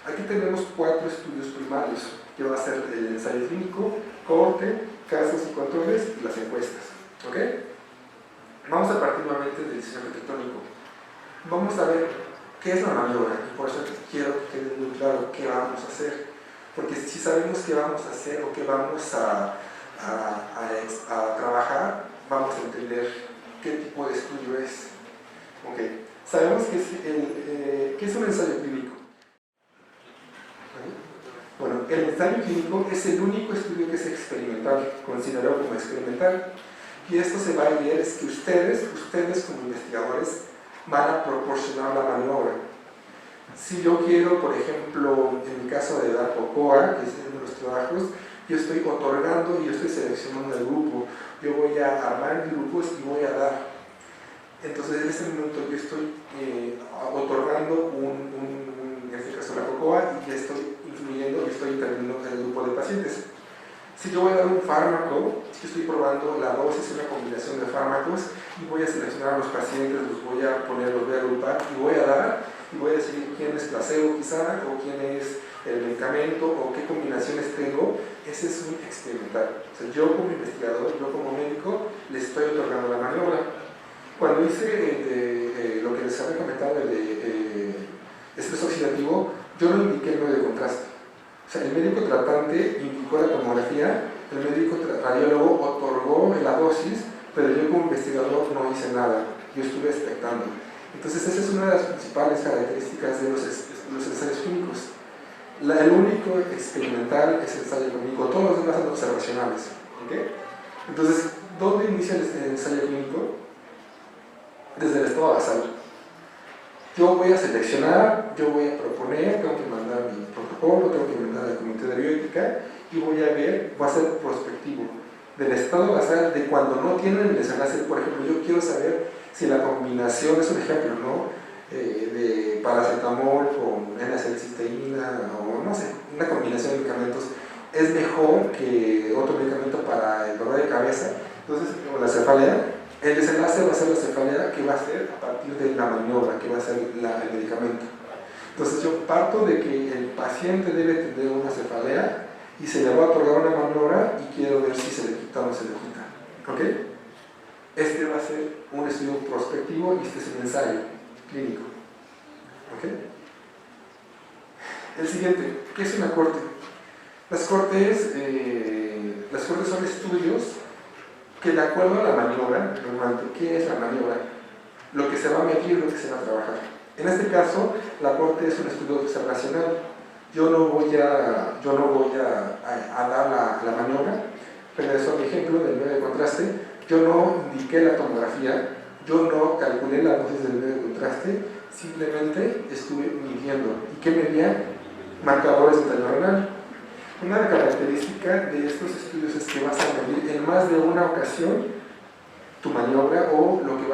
Aquí tenemos 4 estudios primarios, que va a ser el ensayo clínico, cohorte, casos y controles y las encuestas. ¿Okay? Vamos a partir nuevamente del diseño arquitectónico. Vamos a ver qué es la maniobra, y por eso quiero que quede muy claro qué vamos a hacer. Porque si sabemos qué vamos a hacer o qué vamos a trabajar, vamos a entender qué tipo de estudio es. Okay. Sabemos que es un ensayo clínico. Bueno, el ensayo clínico es el único estudio que es experimental, considerado como experimental. Y esto se va a ver es que ustedes como investigadores van a proporcionar la maniobra. Si yo quiero, por ejemplo, en mi caso de dar COCOA, que es uno de los trabajos, yo estoy otorgando y yo estoy seleccionando el grupo. Yo voy a armar grupos y voy a dar. Entonces en ese momento yo estoy otorgando en este caso la COCOA, y ya estoy influyendo y estoy interviniendo en el grupo de pacientes. Si yo voy a dar un fármaco, si estoy probando la dosis, una combinación de fármacos, y voy a seleccionar a los pacientes, los voy a poner, los voy a agrupar y voy a dar, y voy a decir quién es placebo quizá, o quién es el medicamento, o qué combinaciones tengo. Ese es un experimental. O sea, yo como investigador, yo como médico, le estoy otorgando la maniobra. Cuando hice lo que les había comentado, el de estrés oxidativo, yo no indiqué el medio de contraste. O sea, el médico tratante indicó la tomografía, el médico radiólogo otorgó la dosis, pero yo como investigador no hice nada, yo estuve expectando. Entonces esa es una de las principales características de los ensayos clínicos. El único experimental es el ensayo clínico, todos los demás son observacionales. ¿Okay? Entonces, ¿dónde inicia el ensayo clínico? Desde el estado basal. Yo voy a seleccionar, yo voy a proponer, tengo que mandar mi protocolo, tengo que mandar al comité de bioética, y voy a ver, va a ser prospectivo. Del estado basal, de cuando no tienen el desenlace, por ejemplo, yo quiero saber si la combinación, es un ejemplo, ¿no? De paracetamol con N-acetilcisteína, o no sé, una combinación de medicamentos, es mejor que otro medicamento para el dolor de cabeza, entonces, o la cefalea. El desenlace va a ser la cefalea, que va a ser a partir de la maniobra, que va a ser el medicamento. Entonces yo parto de que el paciente debe tener una cefalea y se le va a otorgar una maniobra, y quiero ver si se le quita o no se le quita. ¿Ok? Este va a ser un estudio prospectivo y este es un ensayo clínico. ¿Ok? El siguiente, ¿qué es una corte? Las cortes son estudios que, de acuerdo a la maniobra, normalmente, ¿qué es la maniobra? lo que se va a medir, lo que se va a trabajar. En este caso, la corte es un estudio observacional. Yo no voy a dar la maniobra, pero eso, por ejemplo, del medio de contraste, yo no indiqué la tomografía, yo no calculé la dosis del medio de contraste, simplemente estuve midiendo. ¿Y qué medía? Marcadores de daño renal. Una característica de estos estudios es que vas a medir en más de una ocasión tu maniobra o cómo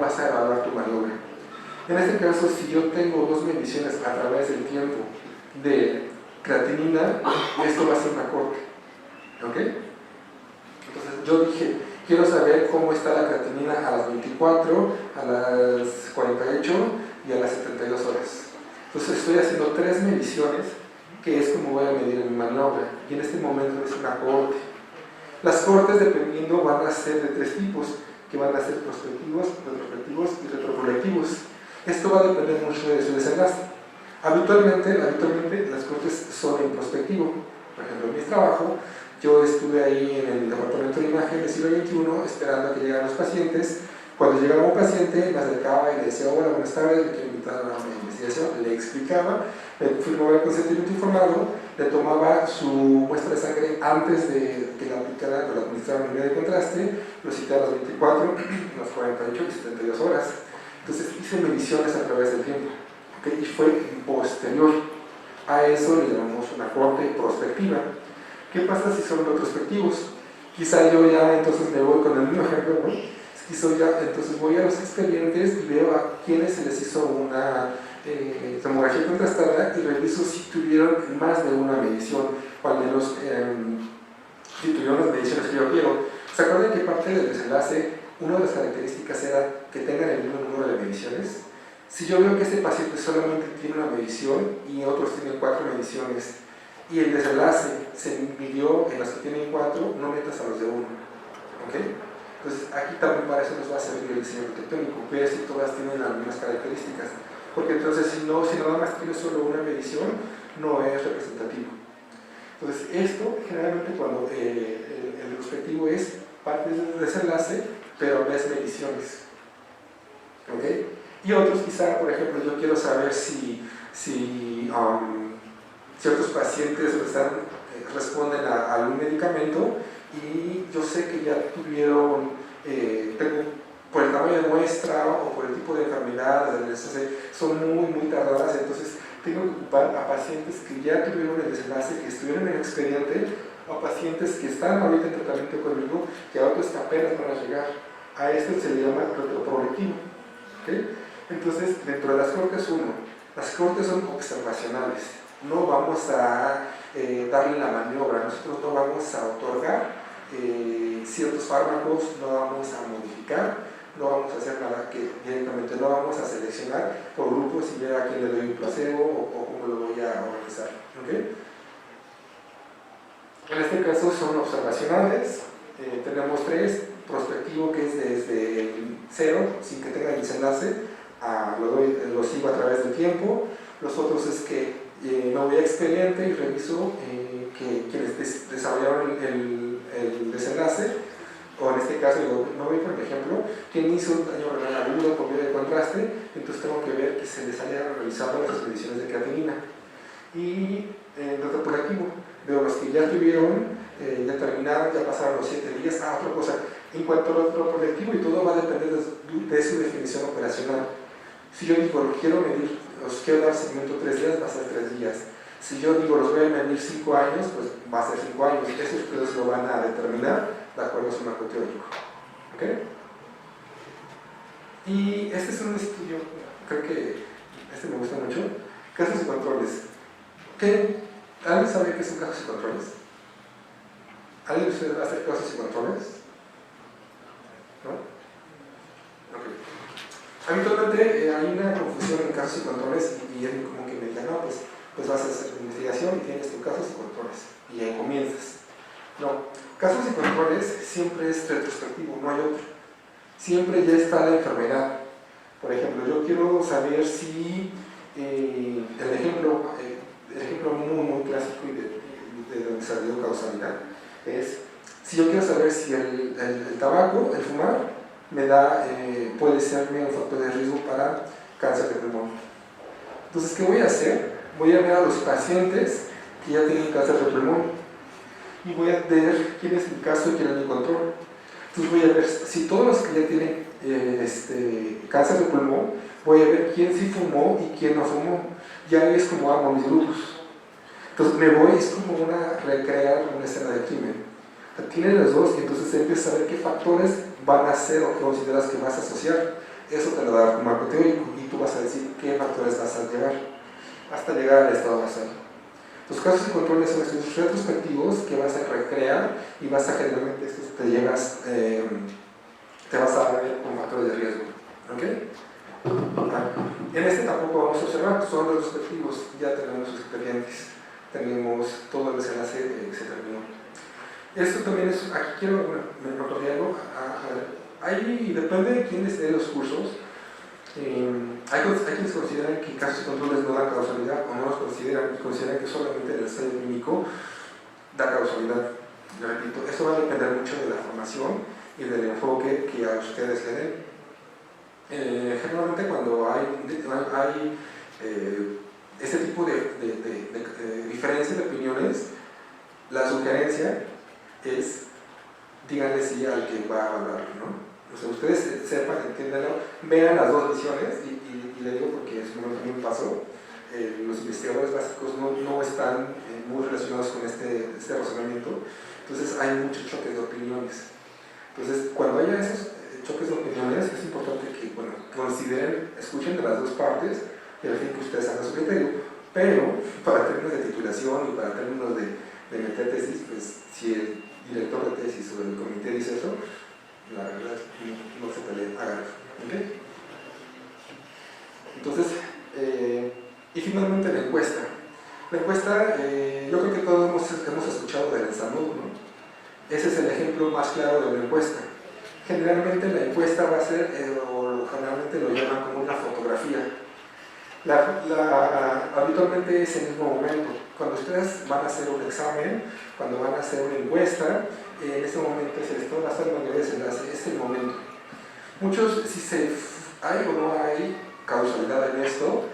vas a evaluar tu maniobra. En este caso, si yo tengo dos mediciones a través del tiempo de creatinina, esto va a ser una corte. ¿Ok? Entonces yo dije, quiero saber cómo está la creatinina a las 24, a las 48 y a las 72 horas. Entonces estoy haciendo 3 mediciones, que es como voy a medir en mi maniobra, y en este momento es una corte. Las cortes, dependiendo, van a ser de 3 tipos, que van a ser prospectivos, retrospectivos y retroproyectivos. Esto va a depender mucho de su desenlace. Habitualmente las cortes son en prospectivo. Por ejemplo, en mi trabajo, yo estuve ahí en el departamento de imagen del siglo XXI esperando a que llegaran los pacientes. Cuando llegaba un paciente, me acercaba y le decía: hola, buenas tardes, le quiero invitar a una investigación. Le explicaba, le firmaba el consentimiento informado, le tomaba su muestra de sangre antes de que la aplicara o la administrara en medio de contraste, lo cité a las 24, las 48 y 72 horas. Entonces hice mediciones a través del tiempo, ¿okay? Y fue posterior. A eso le llamamos una corte prospectiva. ¿Qué pasa si son retrospectivos? Quizá yo ya entonces me voy con el mismo ejemplo, ¿no? Entonces voy a los expedientes y veo a quienes se les hizo una tomografía contrastada y reviso si tuvieron más de una medición, o al menos si tuvieron las mediciones que yo quiero. ¿Se acuerdan que parte del desenlace, una de las características era que tengan el mismo número de mediciones? Si yo veo que este paciente solamente tiene una medición y otros tienen 4 mediciones, y el desenlace se midió en las que tienen 4, no metas a los de 1. ¿Okay? Entonces aquí también para eso nos va a servir el diseño arquitectónico, ver si todas tienen las mismas características, porque entonces si nada más tienes solo una medición, no es representativo. Entonces esto generalmente cuando el retrospectivo es parte del desenlace, pero ves mediciones. ¿Okay? Y otros quizá, por ejemplo, yo quiero saber si ciertos pacientes responden a un medicamento y yo sé que ya tuvieron, por el tamaño de muestra o por el tipo de enfermedad, son muy tardadas, entonces tengo que ocupar a pacientes que ya tuvieron el desenlace, que estuvieron en el expediente, o pacientes que están ahorita en tratamiento conmigo, que a otros que apenas van a llegar. A esto se le llama retroproyectivo. ¿Okay? Entonces, dentro de las cortes, las cortes son observacionales. No vamos a darle la maniobra, nosotros no vamos a otorgar ciertos fármacos, no vamos a modificar, no vamos a hacer nada que directamente, no vamos a seleccionar por grupos y ver a quién le doy un placebo o cómo lo voy a organizar. ¿Okay? En este caso son observacionales, tenemos 3, prospectivo, que es desde el 0, sin que tenga el desenlace, lo sigo a través del tiempo. Los otros es que me voy a expediente y reviso que quienes desarrollaron el desenlace, o en este caso me voy por ejemplo, quien hizo un daño renal agudo por medio de contraste, entonces tengo que ver que se les haya realizado las mediciones de creatinina. Y retroproyectivo, veo los que ya tuvieron, ya terminaron, ya pasaron los 7 días. Otra cosa, en cuanto al retroproyectivo, y todo va a depender de su definición operacional. Si yo digo, los quiero medir, los quiero dar seguimiento 3 días, va a ser 3 días. Si yo digo, los voy a medir 5 años, pues va a ser 5 años. Eso ustedes lo van a determinar de acuerdo a su marco teórico. ¿Okay? Y este es un estudio, creo que este me gusta mucho, casos y controles. ¿Alguien sabe qué son casos y controles? ¿Alguien de ustedes va a hacer casos y controles? ¿No? Ok. Habitualmente hay una confusión en casos y controles y es como que me digan, no, pues vas a hacer tu investigación y tienes tus casos y controles y ahí comienzas. No, casos y controles siempre es retrospectivo, no hay otro. Siempre ya está la enfermedad. Por ejemplo, yo quiero saber si el ejemplo muy clásico y de donde salió causalidad es si yo quiero saber si el tabaco, el fumar, puede serme un factor de riesgo para cáncer de pulmón. Entonces, ¿qué voy a hacer? Voy a ver a los pacientes que ya tienen cáncer de pulmón y voy a ver quién es mi caso y quién es mi control. Entonces voy a ver si todos los que ya tienen cáncer de pulmón, voy a ver quién sí fumó y quién no fumó. Ya ahí es como hago mis grupos. Entonces me voy, es como recrear una escena de crimen. Tienes los dos y entonces empiezas a ver qué factores van a ser o qué consideras que vas a asociar. Eso te lo da un marco teórico y tú vas a decir qué factores vas a llevar hasta llegar al estado basal. Los casos de control son estudios retrospectivos que vas a recrear y vas a generalmente te vas a ver con factores de riesgo. ¿Okay? En este tampoco vamos a observar, son retrospectivos, ya tenemos los expedientes, tenemos todo el desenlace que se terminó. Esto también es, aquí quiero, me recordé algo, ahí depende de quién esté los cursos. Hay quienes consideran que casos de controles no dan causalidad o no los consideran y consideran que solamente el ensayo clínico da causalidad. Yo repito, eso va a depender mucho de la formación y del enfoque que a ustedes le den. Generalmente cuando hay este tipo de diferencias de opiniones, la sugerencia es díganle sí al que va a hablar, ¿no? O sea, ustedes sepan, entiéndanlo, vean las dos visiones y le digo porque es un momento que me pasó. Los investigadores básicos no están muy relacionados con este razonamiento, entonces hay muchos choques de opiniones. Entonces, cuando haya esos choques de opiniones, es importante que consideren, escuchen de las dos partes y al fin que ustedes hagan su criterio, pero para términos de titulación y para términos de meter tesis, pues si el director de tesis o el comité dice eso, la verdad no se peleen, háganlo. ¿Okay? Entonces, y finalmente la encuesta. La encuesta, yo creo que todos hemos escuchado del ENSAMUD, ¿no? Ese es el ejemplo más claro de una encuesta. Generalmente la encuesta va a ser, o generalmente lo llaman como una fotografía. Habitualmente es en el mismo momento. Cuando ustedes van a hacer un examen, cuando van a hacer una encuesta, en ese momento es el estado basal donde desenlace, es el momento. Muchos, si hay o no hay causalidad en esto,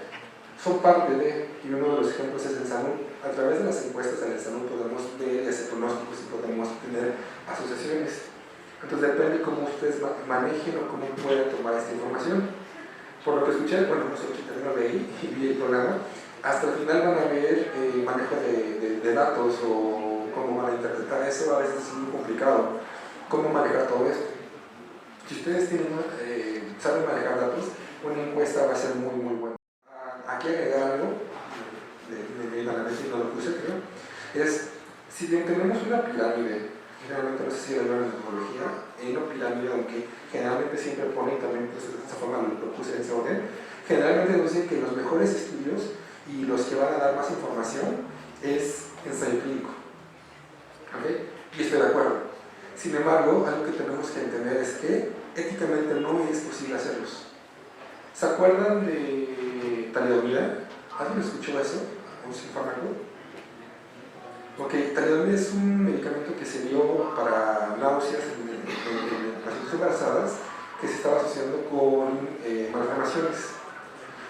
son parte de, y uno de los ejemplos es el SANU. A través de las encuestas en el SANU podemos ver ese pronóstico y podemos tener asociaciones. Entonces depende cómo ustedes manejen o cómo puedan tomar esta información. Por lo que escuché, bueno, no sé si también lo leí y vi el programa, hasta el final van a ver manejo de datos o cómo van a interpretar eso. A veces es muy complicado cómo manejar todo esto. Si ustedes saben manejar datos, una encuesta va a ser muy muy buena. Aquí agregar algo, me viene a la mente y no lo puse, creo, es si tenemos una pirámide, generalmente no sé si lo ven en metodología, en una pirámide, aunque generalmente siempre ponen también, pues de esta forma lo puse en ese orden, generalmente nos dicen que los mejores estudios y los que van a dar más información es ensayo clínico. ¿Okay? Y estoy de acuerdo. Sin embargo, algo que tenemos que entender es que éticamente no es posible hacerlos. ¿Se acuerdan de talidomida? ¿Alguien escuchó eso? ¿Un fármaco? Ok, talidomida es un medicamento que se dio para náuseas en pacientes embarazadas que se estaba asociando con malformaciones.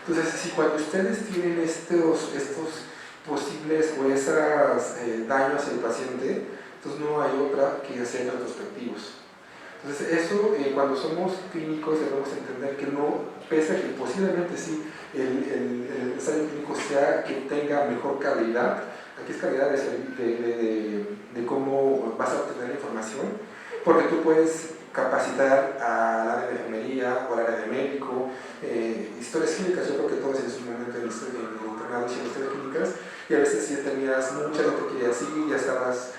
Entonces, si cuando ustedes tienen estos posibles o esos daños en el paciente, entonces no hay otra que hacer retrospectivos. Entonces eso, cuando somos clínicos debemos entender que no, pese a que posiblemente sí el ensayo clínico sea que tenga mejor calidad, aquí es calidad de cómo vas a obtener la información, porque tú puedes capacitar al área de enfermería o al área de médico, historias clínicas. Yo creo que todos en su momento en internado hicieron historias clínicas y a veces si tenías mucha gente que así, ya estabas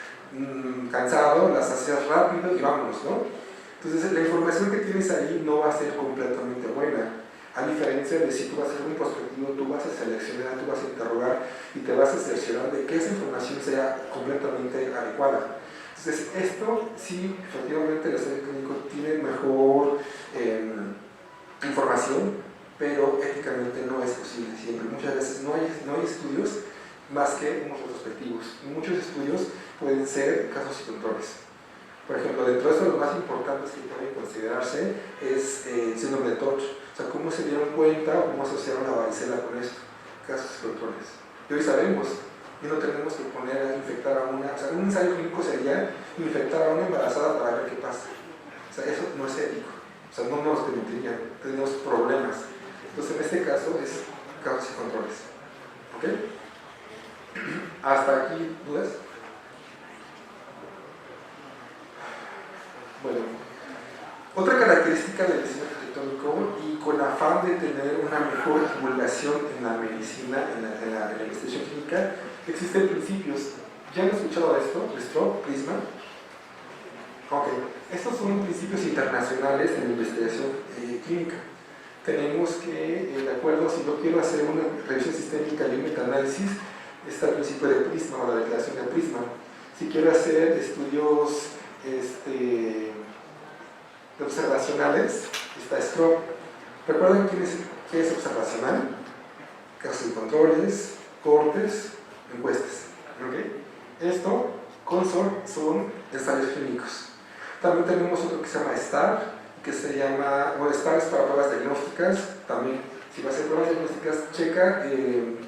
cansado, las hacías rápido y vámonos, ¿no? Entonces la información que tienes ahí no va a ser completamente buena, a diferencia de si tú vas a hacer un prospectivo, tú vas a seleccionar, tú vas a interrogar y te vas a cerciorar de que esa información sea completamente adecuada. Entonces esto sí, efectivamente el estudio clínico tiene mejor información, pero éticamente no es posible siempre. Muchas veces no hay estudios más que unos retrospectivos. Muchos estudios pueden ser casos y controles. Por ejemplo, dentro de eso, los más importantes que pueden considerarse es el síndrome de Torch. O sea, cómo se dieron cuenta o cómo asociaron la varicela con esto, casos y controles. Y hoy sabemos, y no tenemos que poner a infectar a una, o sea, un ensayo clínico sería infectar a una embarazada para ver qué pasa. O sea, eso no es ético, o sea, no nos permitiría, tenemos problemas. Entonces, en este caso es casos y controles. ¿Ok? ¿Hasta aquí dudas? Bueno, otra característica del diseño arquitectónico, y con afán de tener una mejor divulgación en la medicina, en la investigación clínica, existen principios. ¿Ya han escuchado esto? Stroop, Prisma. Ok, estos son principios internacionales en la investigación clínica. Tenemos que, de acuerdo, si yo quiero hacer una revisión sistémica y un metaanálisis, está el principio de Prisma o la declaración de Prisma. Si quiero hacer estudios observacionales, está Stroop. ¿Recuerdan qué es observacional? Casos y controles, cortes, encuestas. ¿Okay? Esto, Consort, son ensayos clínicos. También tenemos otro que se llama STAR, que se llama, bueno, STAR es para pruebas diagnósticas. También, si vas a hacer pruebas diagnósticas, checa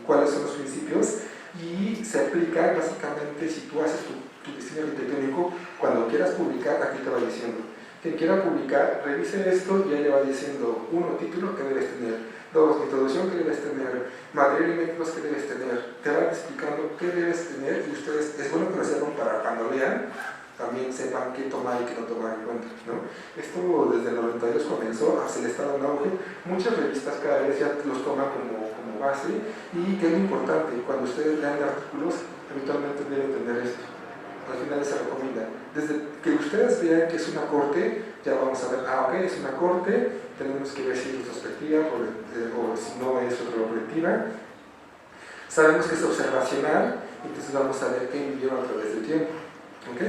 cuáles son los principios y se aplica básicamente si tú haces tu diseño arquitectónico, cuando quieras publicar, aquí te va diciendo. Quien quiera publicar, revise esto y ahí le va diciendo, 1, título que debes tener, 2, introducción que debes tener, material y métodos que debes tener, te van explicando qué debes tener y ustedes, es bueno que lo sepan para cuando lean, también sepan qué tomar y qué no tomar en cuenta, ¿no? Esto desde el 92 comenzó, se le está dando auge, muchas revistas cada vez ya los toman como base, y que es lo importante, cuando ustedes lean artículos, habitualmente deben tener esto. Al final se recomienda. Desde que ustedes vean que es una corte, ya vamos a ver, ok, es una corte, tenemos que ver si es retrospectiva o si no es retrospectiva. Sabemos que es observacional, entonces vamos a ver qué vivieron a través del tiempo. ¿Ok?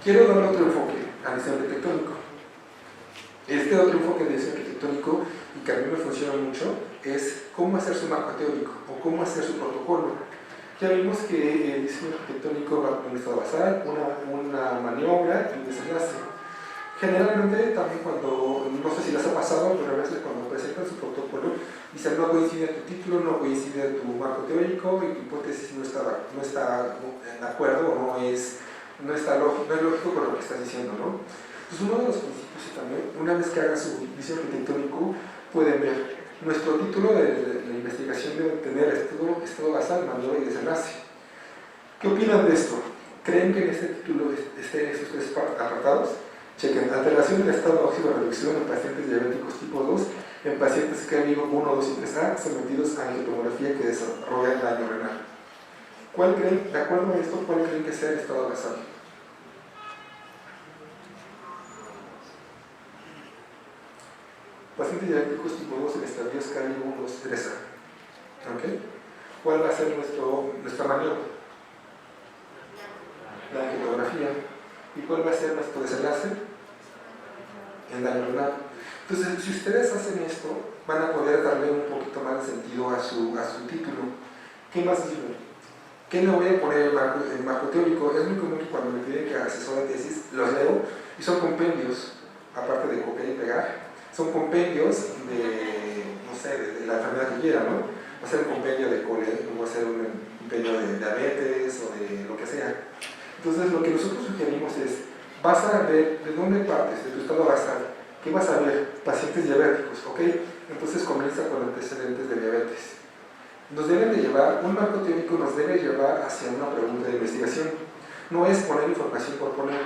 Quiero darle otro enfoque al diseño arquitectónico. Este otro enfoque de diseño arquitectónico, y que a mí me funciona mucho, es cómo hacer su marco teórico o cómo hacer su protocolo. Ya vimos que el diseño arquitectónico va con un estado basal, una maniobra y un desenlace. Generalmente también cuando, no sé si les ha pasado, pero a veces cuando presentan su protocolo, dicen no coincide tu título, no coincide tu marco teórico y tu hipótesis no está de acuerdo o no es lógico con lo que estás diciendo, ¿no? Entonces uno de los principios también, una vez que haga su diseño arquitectónico, pueden ver nuestro título de la investigación debe tener estado basal, maniobra y desenlace. ¿Qué opinan de esto? ¿Creen que en este título estén estos tres apartados? Chequen, alteración del estado óxido de reducción en pacientes diabéticos tipo 2, en pacientes que han ido 1, 2 y 3A sometidos a angiotomografía que desarrollan daño renal. ¿Cuál creen, de acuerdo a esto, cuál creen que sea el estado basal? Pacientes diabéticos tipo 2 en estadios CARI 1, 2 y 3A. ¿Okay? ¿Cuál va a ser nuestra maniobra? La angiotomografía. ¿Y cuál va a ser nuestro desenlace? El daño renal. Entonces, si ustedes hacen esto, van a poder darle un poquito más de sentido a su título. ¿Qué más sirve? ¿Qué le voy a poner el marco teórico? Es muy común que cuando me piden que asesore tesis, los leo y son compendios, aparte de copiar y pegar. Son compendios de, no sé, de la enfermedad que quiera, ¿no? Va a ser un compendio de cole, va a ser un compendio de diabetes o de lo que sea. Entonces, lo que nosotros sugerimos es, vas a ver de dónde partes, de tu estado basal. ¿Qué vas a ver? Pacientes diabéticos, ¿ok? Entonces comienza con antecedentes de diabetes. Nos deben de llevar, un marco teórico nos debe llevar hacia una pregunta de investigación. No es poner información por poner,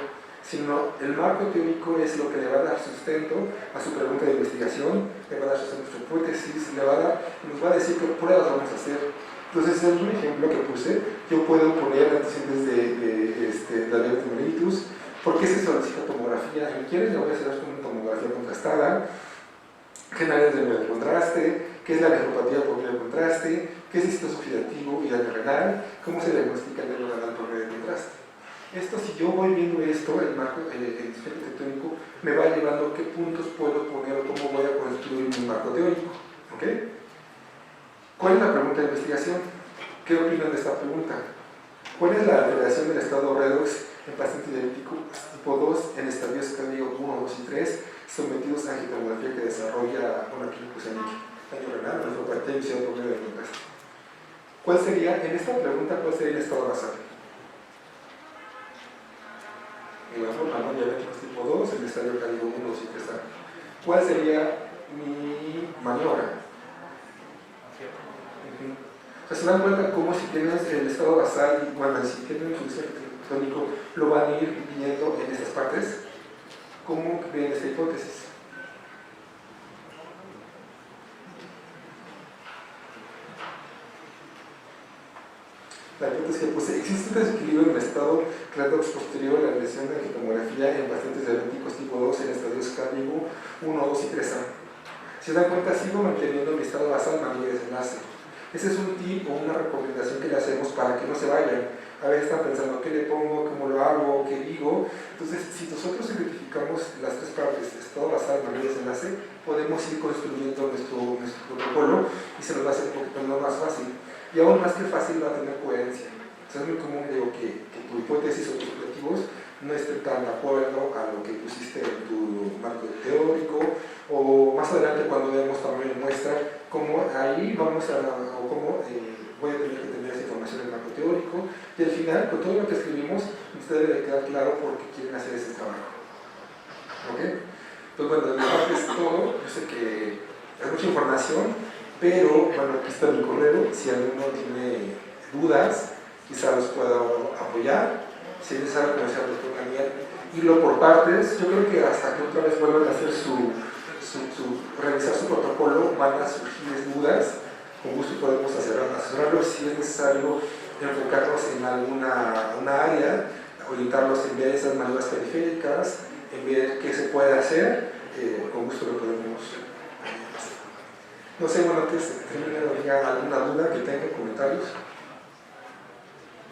sino el marco teórico es lo que le va a dar sustento a su pregunta de investigación, le va a dar sustento a su hipótesis, nos va a decir qué pruebas vamos a hacer. Entonces, en un ejemplo que puse, yo puedo poner antecedentes de diabetes mellitus, ¿por qué se solicita tomografía? ¿Quiénes le voy a hacer una tomografía contrastada? ¿Qué áreas de contraste? ¿Qué es la nefropatía por medio de contraste? ¿Qué es el citoso oxidativo y daño renal? ¿Cómo se diagnostica el daño renal por medio de contraste? Esto, si yo voy viendo esto, el marco diseño arquitectónico me va llevando qué puntos puedo poner o cómo voy a construir mi marco teórico. ¿Okay? ¿Cuál es la pregunta de investigación? ¿Qué opinan de esta pregunta? ¿Cuál es la alteración del estado redox en pacientes diabéticos tipo 2 en estadios cardíacos 1, 2 y 3 sometidos a angiotomografía que desarrolla una daño renal, nefropatía y visión por medio de contraste? ¿Cuál sería, en esta pregunta, cuál sería el estado basal? En la forma, ¿no? Diabéticos tipo 2, el estadio cardíaco 1, 2 y 3. ¿Cuál sería mi maniobra? O sea, se dan cuenta cómo si tienes el estado basal y bueno, si tienes un flujo arquitectónico, lo van a ir viendo en estas partes. ¿Cómo ven esta hipótesis? La hipótesis que puse: existe un desequilibrio en el estado redox posterior a la lesión de angiotomografía en pacientes diabéticos tipo 2 en estadios cardíaco 1, 2 y 3A. Si se dan cuenta, sigo manteniendo mi estado basal manera de desenlace. Ese es un tip o una recomendación que le hacemos para que no se vayan. A veces están pensando, ¿qué le pongo? ¿Cómo lo hago? ¿Qué digo? Entonces, si nosotros identificamos las tres partes, estado basal, manera de desenlace, podemos ir construyendo nuestro protocolo y se nos va a hacer un poquito más fácil. Y aún más que fácil, va a tener coherencia. O sea, es muy común, digo, que tu hipótesis o tus objetivos no estén tan de acuerdo a lo que pusiste en tu marco teórico, o más adelante cuando veamos también muestra cómo ahí vamos a, o cómo voy a tener que tener esa información en el marco teórico, y al final, con todo lo que escribimos, usted debe quedar claro por qué quieren hacer ese trabajo. ¿Ok? Pues bueno, de mi parte es todo. Yo sé que es mucha información, pero bueno, aquí está mi correo. Si alguno tiene dudas, quizá los pueda apoyar. Si es necesario conocer al doctor Daniel, irlo por partes. Yo creo que hasta que otra vez vuelvan a hacer realizar su protocolo, van a surgir dudas. Con gusto podemos asesorarlos si es necesario enfocarnos en una área, orientarlos en ver esas maniobras periféricas, en ver qué se puede hacer. Con gusto lo podemos hacer. No sé, bueno, antes de terminar, ¿alguna duda que tengan, comentarios?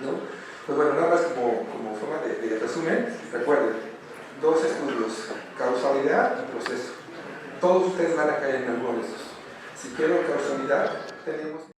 ¿No? Pues bueno, nada más como forma de resumen, recuerden, dos estudios, causalidad y proceso. Todos ustedes van a caer en alguno de estos. Si quiero causalidad, tenemos